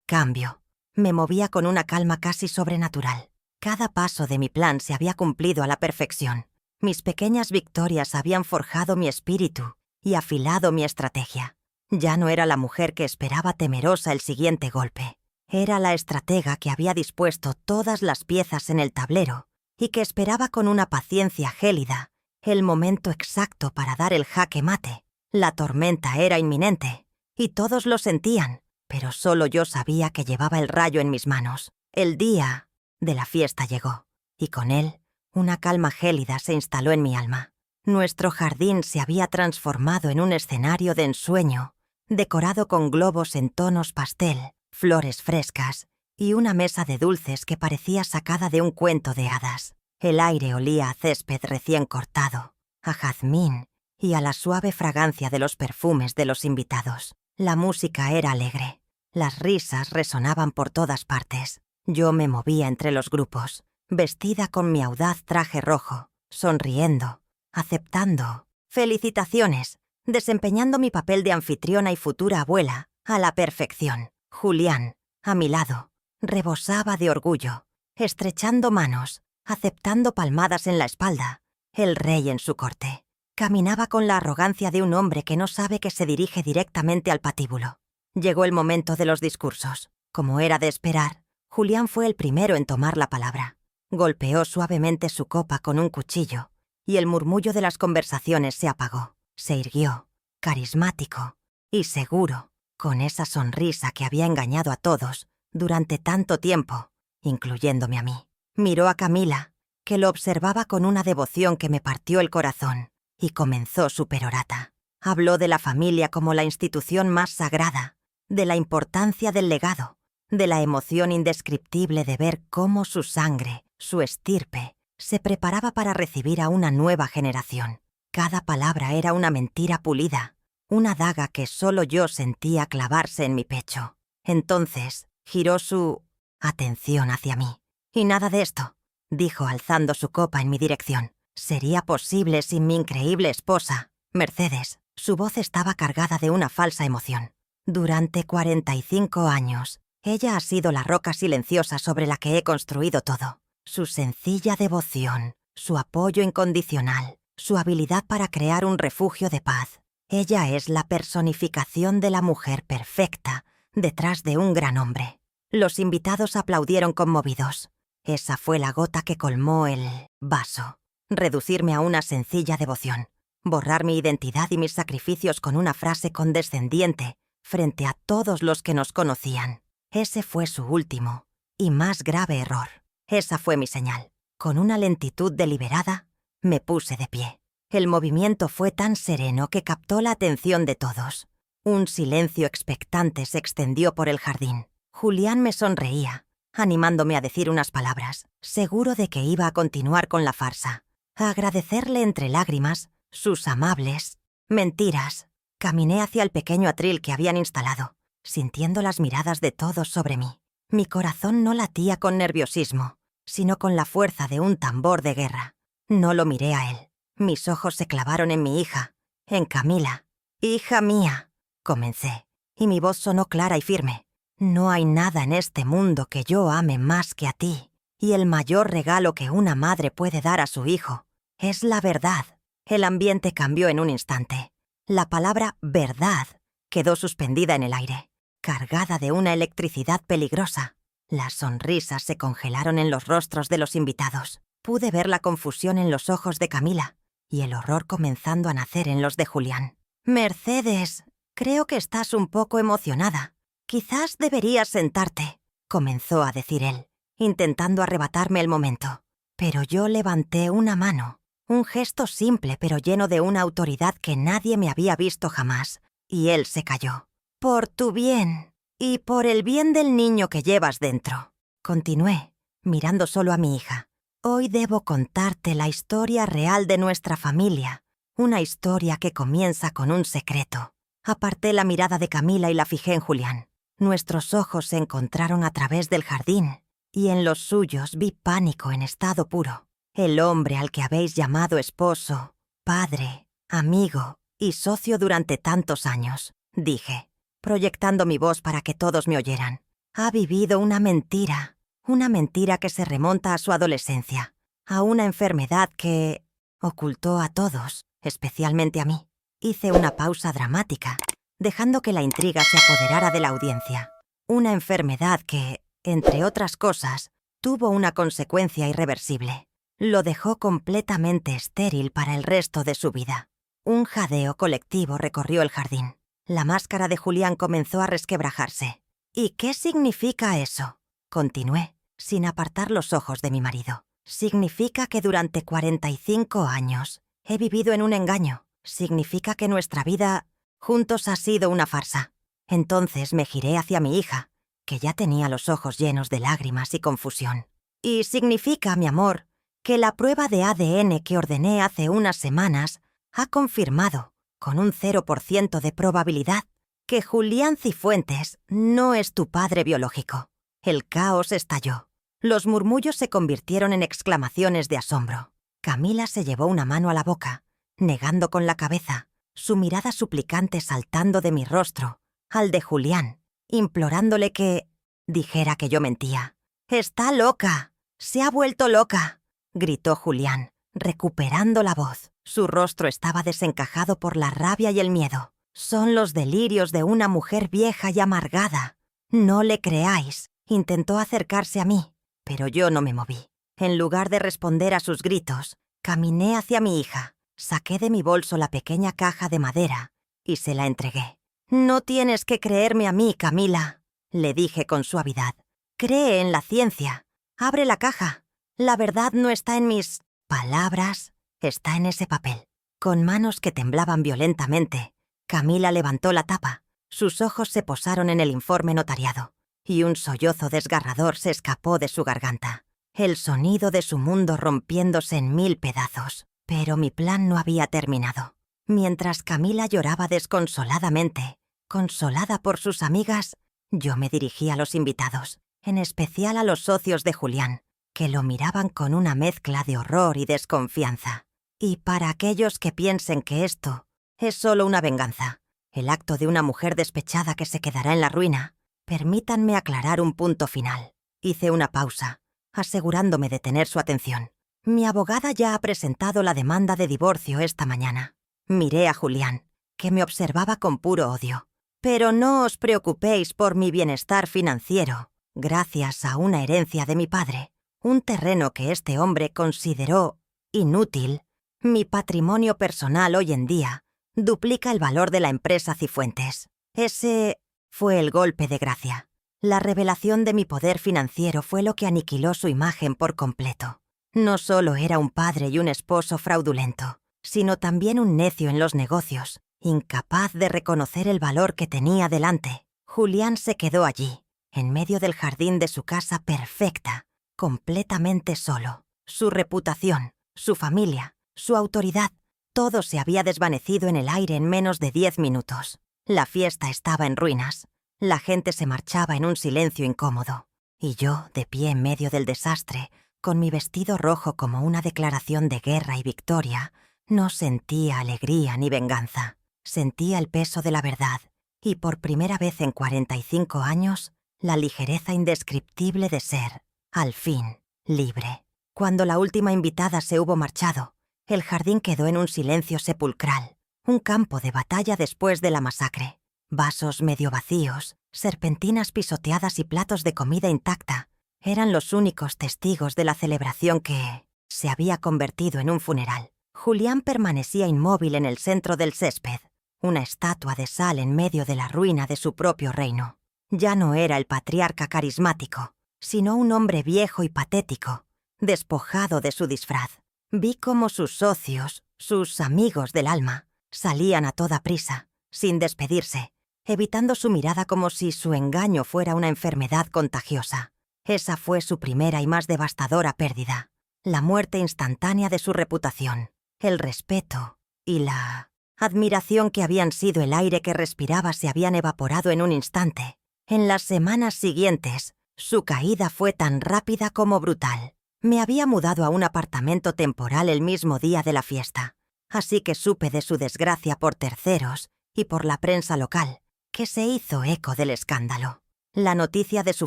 cambio, me movía con una calma casi sobrenatural. Cada paso de mi plan se había cumplido a la perfección. Mis pequeñas victorias habían forjado mi espíritu y afilado mi estrategia. Ya no era la mujer que esperaba temerosa el siguiente golpe. Era la estratega que había dispuesto todas las piezas en el tablero y que esperaba con una paciencia gélida el momento exacto para dar el jaque mate. La tormenta era inminente, y todos lo sentían, pero solo yo sabía que llevaba el rayo en mis manos. El día de la fiesta llegó, y con él una calma gélida se instaló en mi alma. Nuestro jardín se había transformado en un escenario de ensueño, decorado con globos en tonos pastel, flores frescas y una mesa de dulces que parecía sacada de un cuento de hadas. El aire olía a césped recién cortado, a jazmín y a la suave fragancia de los perfumes de los invitados. La música era alegre, las risas resonaban por todas partes. Yo me movía entre los grupos, vestida con mi audaz traje rojo, sonriendo, aceptando felicitaciones, desempeñando mi papel de anfitriona y futura abuela a la perfección. Julián, a mi lado, rebosaba de orgullo, estrechando manos, aceptando palmadas en la espalda. El rey en su corte. Caminaba con la arrogancia de un hombre que no sabe que se dirige directamente al patíbulo. Llegó el momento de los discursos. Como era de esperar, Julián fue el primero en tomar la palabra. Golpeó suavemente su copa con un cuchillo, y el murmullo de las conversaciones se apagó. Se irguió, carismático y seguro, con esa sonrisa que había engañado a todos durante tanto tiempo, incluyéndome a mí. Miró a Camila, que lo observaba con una devoción que me partió el corazón, y comenzó su perorata. Habló de la familia como la institución más sagrada, de la importancia del legado, de la emoción indescriptible de ver cómo su sangre, su estirpe, se preparaba para recibir a una nueva generación. Cada palabra era una mentira pulida, una daga que solo yo sentía clavarse en mi pecho. Entonces giró su atención hacia mí. «Y nada de esto», dijo alzando su copa en mi dirección. «Sería posible sin mi increíble esposa, Mercedes». Su voz estaba cargada de una falsa emoción. «Durante 45 años, ella ha sido la roca silenciosa sobre la que he construido todo. Su sencilla devoción, su apoyo incondicional, su habilidad para crear un refugio de paz. Ella es la personificación de la mujer perfecta detrás de un gran hombre». Los invitados aplaudieron conmovidos. Esa fue la gota que colmó el vaso. Reducirme a una sencilla devoción. Borrar mi identidad y mis sacrificios con una frase condescendiente frente a todos los que nos conocían. Ese fue su último y más grave error. Esa fue mi señal. Con una lentitud deliberada, me puse de pie. El movimiento fue tan sereno que captó la atención de todos. Un silencio expectante se extendió por el jardín. Julián me sonreía, animándome a decir unas palabras, seguro de que iba a continuar con la farsa, a agradecerle entre lágrimas sus amables mentiras. Caminé hacia el pequeño atril que habían instalado, sintiendo las miradas de todos sobre mí. Mi corazón no latía con nerviosismo, sino con la fuerza de un tambor de guerra. No lo miré a él. Mis ojos se clavaron en mi hija, en Camila. «Hija mía», comencé, y mi voz sonó clara y firme. No hay nada en este mundo que yo ame más que a ti, y el mayor regalo que una madre puede dar a su hijo es la verdad. El ambiente cambió en un instante. La palabra verdad quedó suspendida en el aire, cargada de una electricidad peligrosa. Las sonrisas se congelaron en los rostros de los invitados. Pude ver la confusión en los ojos de Camila y el horror comenzando a nacer en los de Julián. «Mercedes, creo que estás un poco emocionada. Quizás deberías sentarte», comenzó a decir él, intentando arrebatarme el momento. Pero yo levanté una mano, un gesto simple pero lleno de una autoridad que nadie me había visto jamás, y él se calló. «Por tu bien y por el bien del niño que llevas dentro», continué, mirando solo a mi hija. «Hoy debo contarte la historia real de nuestra familia, una historia que comienza con un secreto». Aparté la mirada de Camila y la fijé en Julián. Nuestros ojos se encontraron a través del jardín, y en los suyos vi pánico en estado puro. «El hombre al que habéis llamado esposo, padre, amigo y socio durante tantos años», dije, proyectando mi voz para que todos me oyeran, «ha vivido una mentira que se remonta a su adolescencia, a una enfermedad que ocultó a todos, especialmente a mí». Hice una pausa dramática, dejando que la intriga se apoderara de la audiencia. Una enfermedad que, entre otras cosas, tuvo una consecuencia irreversible. Lo dejó completamente estéril para el resto de su vida. Un jadeo colectivo recorrió el jardín. La máscara de Julián comenzó a resquebrajarse. «¿Y qué significa eso?», continué, sin apartar los ojos de mi marido. «Significa que durante 45 años he vivido en un engaño. Significa que nuestra vida juntos ha sido una farsa». Entonces me giré hacia mi hija, que ya tenía los ojos llenos de lágrimas y confusión. «Y significa, mi amor, que la prueba de ADN que ordené hace unas semanas ha confirmado, con un 0% de probabilidad, que Julián Cifuentes no es tu padre biológico». El caos estalló. Los murmullos se convirtieron en exclamaciones de asombro. Camila se llevó una mano a la boca, negando con la cabeza, su mirada suplicante saltando de mi rostro al de Julián, implorándole que dijera que yo mentía. «Está loca, se ha vuelto loca», gritó Julián, recuperando la voz. Su rostro estaba desencajado por la rabia y el miedo. «Son los delirios de una mujer vieja y amargada. No le creáis». Intentó acercarse a mí, pero yo no me moví. En lugar de responder a sus gritos, caminé hacia mi hija, saqué de mi bolso la pequeña caja de madera y se la entregué. «No tienes que creerme a mí, Camila», le dije con suavidad. «Cree en la ciencia. Abre la caja. La verdad no está en mis palabras, está en ese papel». Con manos que temblaban violentamente, Camila levantó la tapa. Sus ojos se posaron en el informe notariado, y un sollozo desgarrador se escapó de su garganta. El sonido de su mundo rompiéndose en 1000 pedazos. Pero mi plan no había terminado. Mientras Camila lloraba desconsoladamente, consolada por sus amigas, yo me dirigí a los invitados, en especial a los socios de Julián, que lo miraban con una mezcla de horror y desconfianza. Y para aquellos que piensen que esto es solo una venganza, el acto de una mujer despechada que se quedará en la ruina, permítanme aclarar un punto final. Hice una pausa, asegurándome de tener su atención. «Mi abogada ya ha presentado la demanda de divorcio esta mañana». Miré a Julián, que me observaba con puro odio. «Pero no os preocupéis por mi bienestar financiero. Gracias a una herencia de mi padre, un terreno que este hombre consideró inútil, mi patrimonio personal hoy en día duplica el valor de la empresa Cifuentes». Ese fue el golpe de gracia. La revelación de mi poder financiero fue lo que aniquiló su imagen por completo. No solo era un padre y un esposo fraudulento, sino también un necio en los negocios, incapaz de reconocer el valor que tenía delante. Julián se quedó allí, en medio del jardín de su casa perfecta, completamente solo. Su reputación, su familia, su autoridad, todo se había desvanecido en el aire en menos de 10 minutos. La fiesta estaba en ruinas. La gente se marchaba en un silencio incómodo. Y yo, de pie en medio del desastre, con mi vestido rojo como una declaración de guerra y victoria, no sentía alegría ni venganza. Sentía el peso de la verdad Y por primera vez en 45 años, la ligereza indescriptible de ser, al fin, libre. Cuando la última invitada se hubo marchado, el jardín quedó en un silencio sepulcral, un campo de batalla después de la masacre. Vasos medio vacíos, serpentinas pisoteadas y platos de comida intacta eran los únicos testigos de la celebración que se había convertido en un funeral. Julián permanecía inmóvil en el centro del césped, una estatua de sal en medio de la ruina de su propio reino. Ya no era el patriarca carismático, sino un hombre viejo y patético, despojado de su disfraz. Vi cómo sus socios, sus amigos del alma, salían a toda prisa, sin despedirse, evitando su mirada como si su engaño fuera una enfermedad contagiosa. Esa fue su primera y más devastadora pérdida, la muerte instantánea de su reputación, el respeto y la admiración que habían sido el aire que respiraba se habían evaporado en un instante. En las semanas siguientes, su caída fue tan rápida como brutal. Me había mudado a un apartamento temporal el mismo día de la fiesta, así que supe de su desgracia por terceros y por la prensa local, que se hizo eco del escándalo. La noticia de su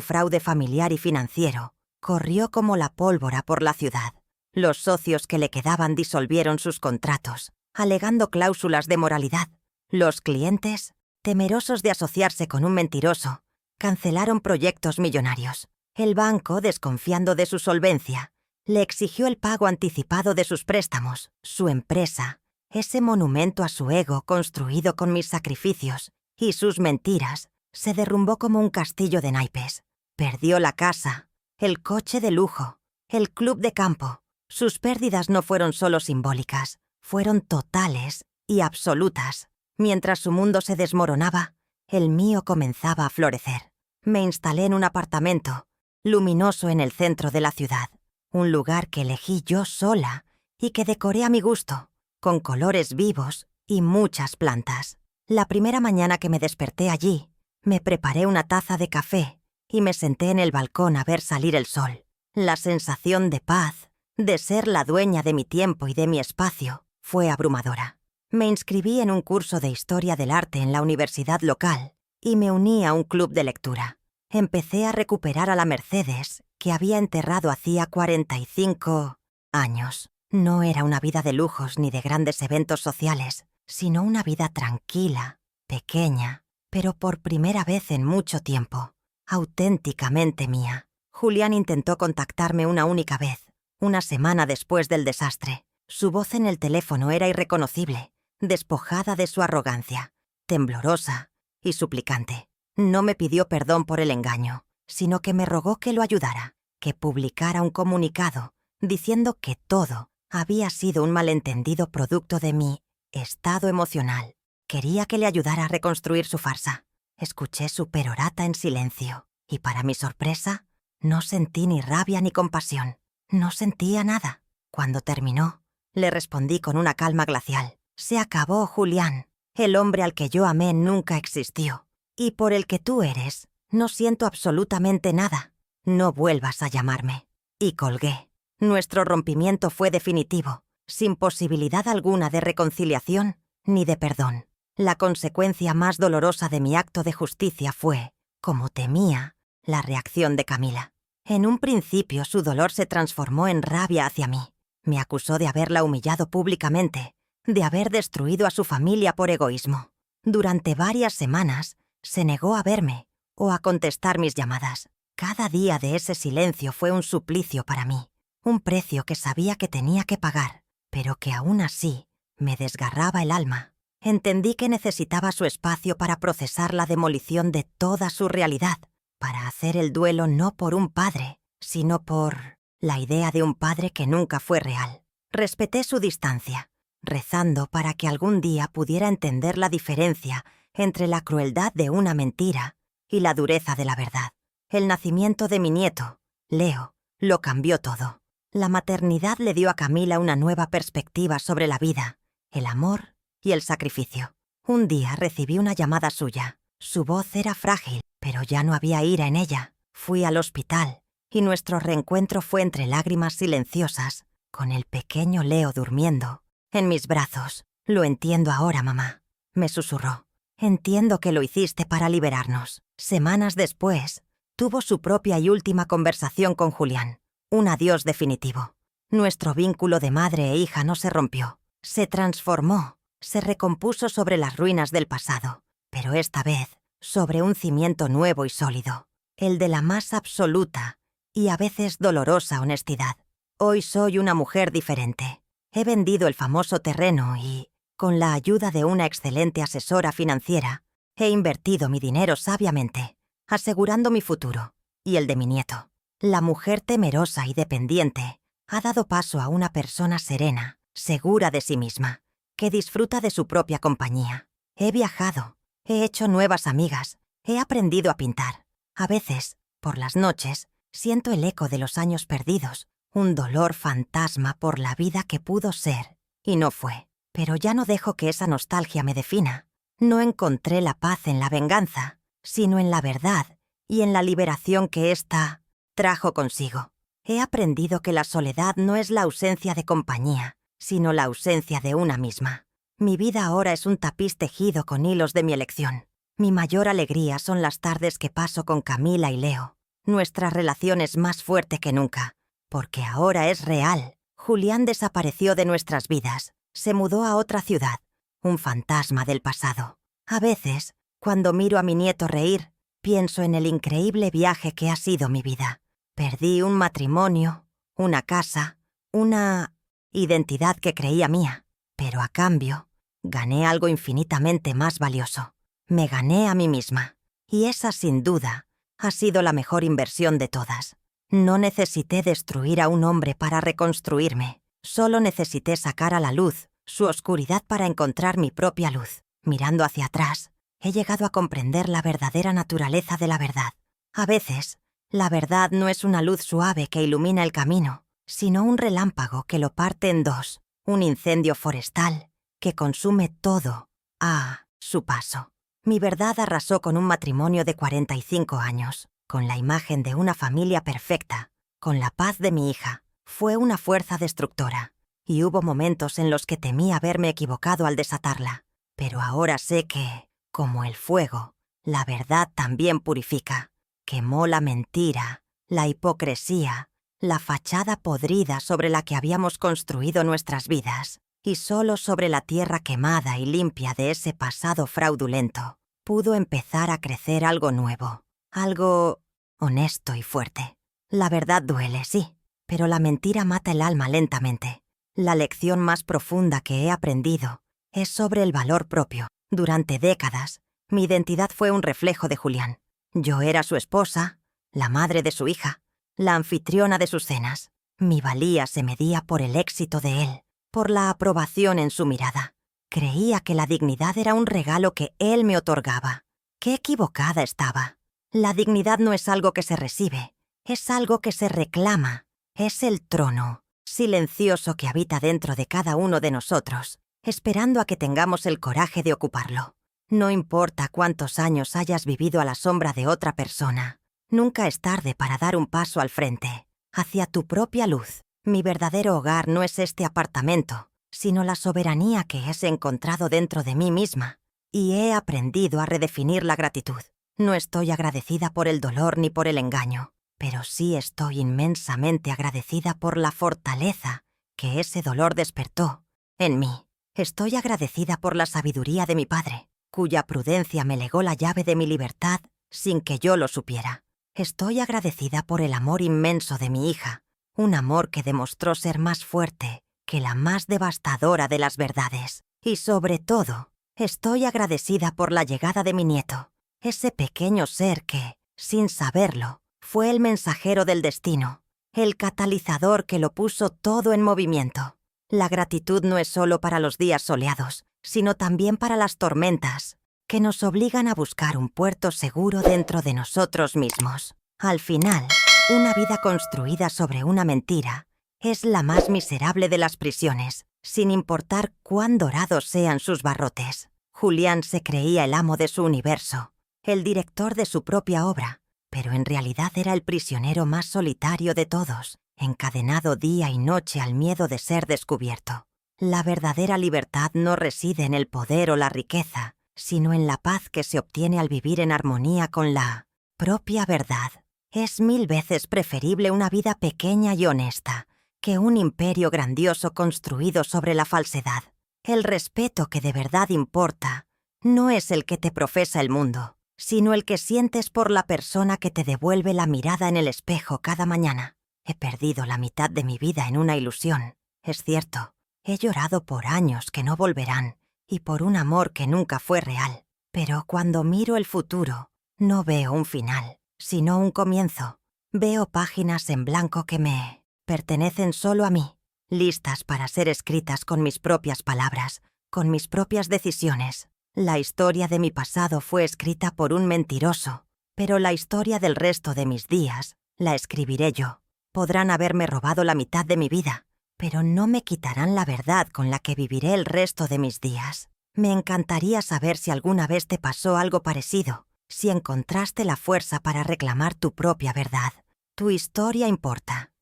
fraude familiar y financiero corrió como la pólvora por la ciudad. Los socios que le quedaban disolvieron sus contratos, alegando cláusulas de moralidad. Los clientes, temerosos de asociarse con un mentiroso, cancelaron proyectos millonarios. El banco, desconfiando de su solvencia, le exigió el pago anticipado de sus préstamos. Su empresa, ese monumento a su ego construido con mis sacrificios y sus mentiras, se derrumbó como un castillo de naipes. Perdió la casa, el coche de lujo, el club de campo. Sus pérdidas no fueron solo simbólicas, fueron totales y absolutas. Mientras su mundo se desmoronaba, el mío comenzaba a florecer. Me instalé en un apartamento, luminoso en el centro de la ciudad, un lugar que elegí yo sola y que decoré a mi gusto, con colores vivos y muchas plantas. La primera mañana que me desperté allí, me preparé una taza de café y me senté en el balcón a ver salir el sol. La sensación de paz, de ser la dueña de mi tiempo y de mi espacio, fue abrumadora. Me inscribí en un curso de historia del arte en la universidad local y me uní a un club de lectura. Empecé a recuperar a la Mercedes que había enterrado hacía 45 años. No era una vida de lujos ni de grandes eventos sociales, sino una vida tranquila, pequeña, pero por primera vez en mucho tiempo, auténticamente mía. Julián intentó contactarme una única vez, una semana después del desastre. Su voz en el teléfono era irreconocible, despojada de su arrogancia, temblorosa y suplicante. No me pidió perdón por el engaño, sino que me rogó que lo ayudara, que publicara un comunicado diciendo que todo había sido un malentendido producto de mi estado emocional. Quería que le ayudara a reconstruir su farsa. Escuché su perorata en silencio y, para mi sorpresa, no sentí ni rabia ni compasión. No sentía nada. Cuando terminó, le respondí con una calma glacial. Se acabó, Julián. El hombre al que yo amé nunca existió. Y por el que tú eres, no siento absolutamente nada. No vuelvas a llamarme. Y colgué. Nuestro rompimiento fue definitivo, sin posibilidad alguna de reconciliación ni de perdón. La consecuencia más dolorosa de mi acto de justicia fue, como temía, la reacción de Camila. En un principio su dolor se transformó en rabia hacia mí. Me acusó de haberla humillado públicamente, de haber destruido a su familia por egoísmo. Durante varias semanas se negó a verme o a contestar mis llamadas. Cada día de ese silencio fue un suplicio para mí, un precio que sabía que tenía que pagar, pero que aún así me desgarraba el alma. Entendí que necesitaba su espacio para procesar la demolición de toda su realidad, para hacer el duelo no por un padre, sino por la idea de un padre que nunca fue real. Respeté su distancia, rezando para que algún día pudiera entender la diferencia entre la crueldad de una mentira y la dureza de la verdad. El nacimiento de mi nieto, Leo, lo cambió todo. La maternidad le dio a Camila una nueva perspectiva sobre la vida, el amor y el sacrificio. Un día recibí una llamada suya. Su voz era frágil, pero ya no había ira en ella. Fui al hospital y nuestro reencuentro fue entre lágrimas silenciosas, con el pequeño Leo durmiendo en mis brazos. Lo entiendo ahora, mamá, me susurró. Entiendo que lo hiciste para liberarnos. Semanas después, tuvo su propia y última conversación con Julián. Un adiós definitivo. Nuestro vínculo de madre e hija no se rompió. Se transformó, se recompuso sobre las ruinas del pasado, pero esta vez sobre un cimiento nuevo y sólido, el de la más absoluta y a veces dolorosa honestidad. Hoy soy una mujer diferente. He vendido el famoso terreno y, con la ayuda de una excelente asesora financiera, he invertido mi dinero sabiamente, asegurando mi futuro y el de mi nieto. La mujer temerosa y dependiente ha dado paso a una persona serena, segura de sí misma, que disfruta de su propia compañía. He viajado, he hecho nuevas amigas, he aprendido a pintar. A veces, por las noches, siento el eco de los años perdidos, un dolor fantasma por la vida que pudo ser y no fue. Pero ya no dejo que esa nostalgia me defina. No encontré la paz en la venganza, sino en la verdad y en la liberación que ésta trajo consigo. He aprendido que la soledad no es la ausencia de compañía, sino la ausencia de una misma. Mi vida ahora es un tapiz tejido con hilos de mi elección. Mi mayor alegría son las tardes que paso con Camila y Leo. Nuestra relación es más fuerte que nunca, porque ahora es real. Julián desapareció de nuestras vidas, se mudó a otra ciudad, un fantasma del pasado. A veces, cuando miro a mi nieto reír, pienso en el increíble viaje que ha sido mi vida. Perdí un matrimonio, una casa, una identidad que creía mía, pero a cambio, gané algo infinitamente más valioso. Me gané a mí misma, y esa, sin duda, ha sido la mejor inversión de todas. No necesité destruir a un hombre para reconstruirme, solo necesité sacar a la luz su oscuridad para encontrar mi propia luz. Mirando hacia atrás, he llegado a comprender la verdadera naturaleza de la verdad. A veces, la verdad no es una luz suave que ilumina el camino, sino un relámpago que lo parte en dos, un incendio forestal que consume todo a su paso. Mi verdad arrasó con un matrimonio de 45 años, con la imagen de una familia perfecta, con la paz de mi hija. Fue una fuerza destructora, y hubo momentos en los que temí haberme equivocado al desatarla. Pero ahora sé que, como el fuego, la verdad también purifica. Quemó la mentira, la hipocresía, la fachada podrida sobre la que habíamos construido nuestras vidas, y solo sobre la tierra quemada y limpia de ese pasado fraudulento pudo empezar a crecer algo nuevo, algo honesto y fuerte. La verdad duele, sí, pero la mentira mata el alma lentamente. La lección más profunda que he aprendido es sobre el valor propio. Durante décadas, mi identidad fue un reflejo de Julián. Yo era su esposa, la madre de su hija, la anfitriona de sus cenas. Mi valía se medía por el éxito de él, por la aprobación en su mirada. Creía que la dignidad era un regalo que él me otorgaba. ¡Qué equivocada estaba! La dignidad no es algo que se recibe, es algo que se reclama. Es el trono, silencioso que habita dentro de cada uno de nosotros, esperando a que tengamos el coraje de ocuparlo. No importa cuántos años hayas vivido a la sombra de otra persona, nunca es tarde para dar un paso al frente, hacia tu propia luz. Mi verdadero hogar no es este apartamento, sino la soberanía que he encontrado dentro de mí misma, y he aprendido a redefinir la gratitud. No estoy agradecida por el dolor ni por el engaño, pero sí estoy inmensamente agradecida por la fortaleza que ese dolor despertó en mí. Estoy agradecida por la sabiduría de mi padre, cuya prudencia me legó la llave de mi libertad sin que yo lo supiera. Estoy agradecida por el amor inmenso de mi hija, un amor que demostró ser más fuerte que la más devastadora de las verdades. Y sobre todo, estoy agradecida por la llegada de mi nieto, ese pequeño ser que, sin saberlo, fue el mensajero del destino, el catalizador que lo puso todo en movimiento. La gratitud no es solo para los días soleados, sino también para las tormentas, que nos obligan a buscar un puerto seguro dentro de nosotros mismos. Al final, una vida construida sobre una mentira es la más miserable de las prisiones, sin importar cuán dorados sean sus barrotes. Julián se creía el amo de su universo, el director de su propia obra, pero en realidad era el prisionero más solitario de todos, encadenado día y noche al miedo de ser descubierto. La verdadera libertad no reside en el poder o la riqueza, sino en la paz que se obtiene al vivir en armonía con la propia verdad. Es 1000 veces preferible una vida pequeña y honesta que un imperio grandioso construido sobre la falsedad. El respeto que de verdad importa no es el que te profesa el mundo, sino el que sientes por la persona que te devuelve la mirada en el espejo cada mañana. He perdido la mitad de mi vida en una ilusión, es cierto. He llorado por años que no volverán y por un amor que nunca fue real. Pero cuando miro el futuro, no veo un final, sino un comienzo. Veo páginas en blanco que me pertenecen solo a mí, listas para ser escritas con mis propias palabras, con mis propias decisiones. La historia de mi pasado fue escrita por un mentiroso, pero la historia del resto de mis días la escribiré yo. Podrán haberme robado la mitad de mi vida, pero no me quitarán la verdad con la que viviré el resto de mis días. Me encantaría saber si alguna vez te pasó algo parecido, si encontraste la fuerza para reclamar tu propia verdad. Tu historia importa.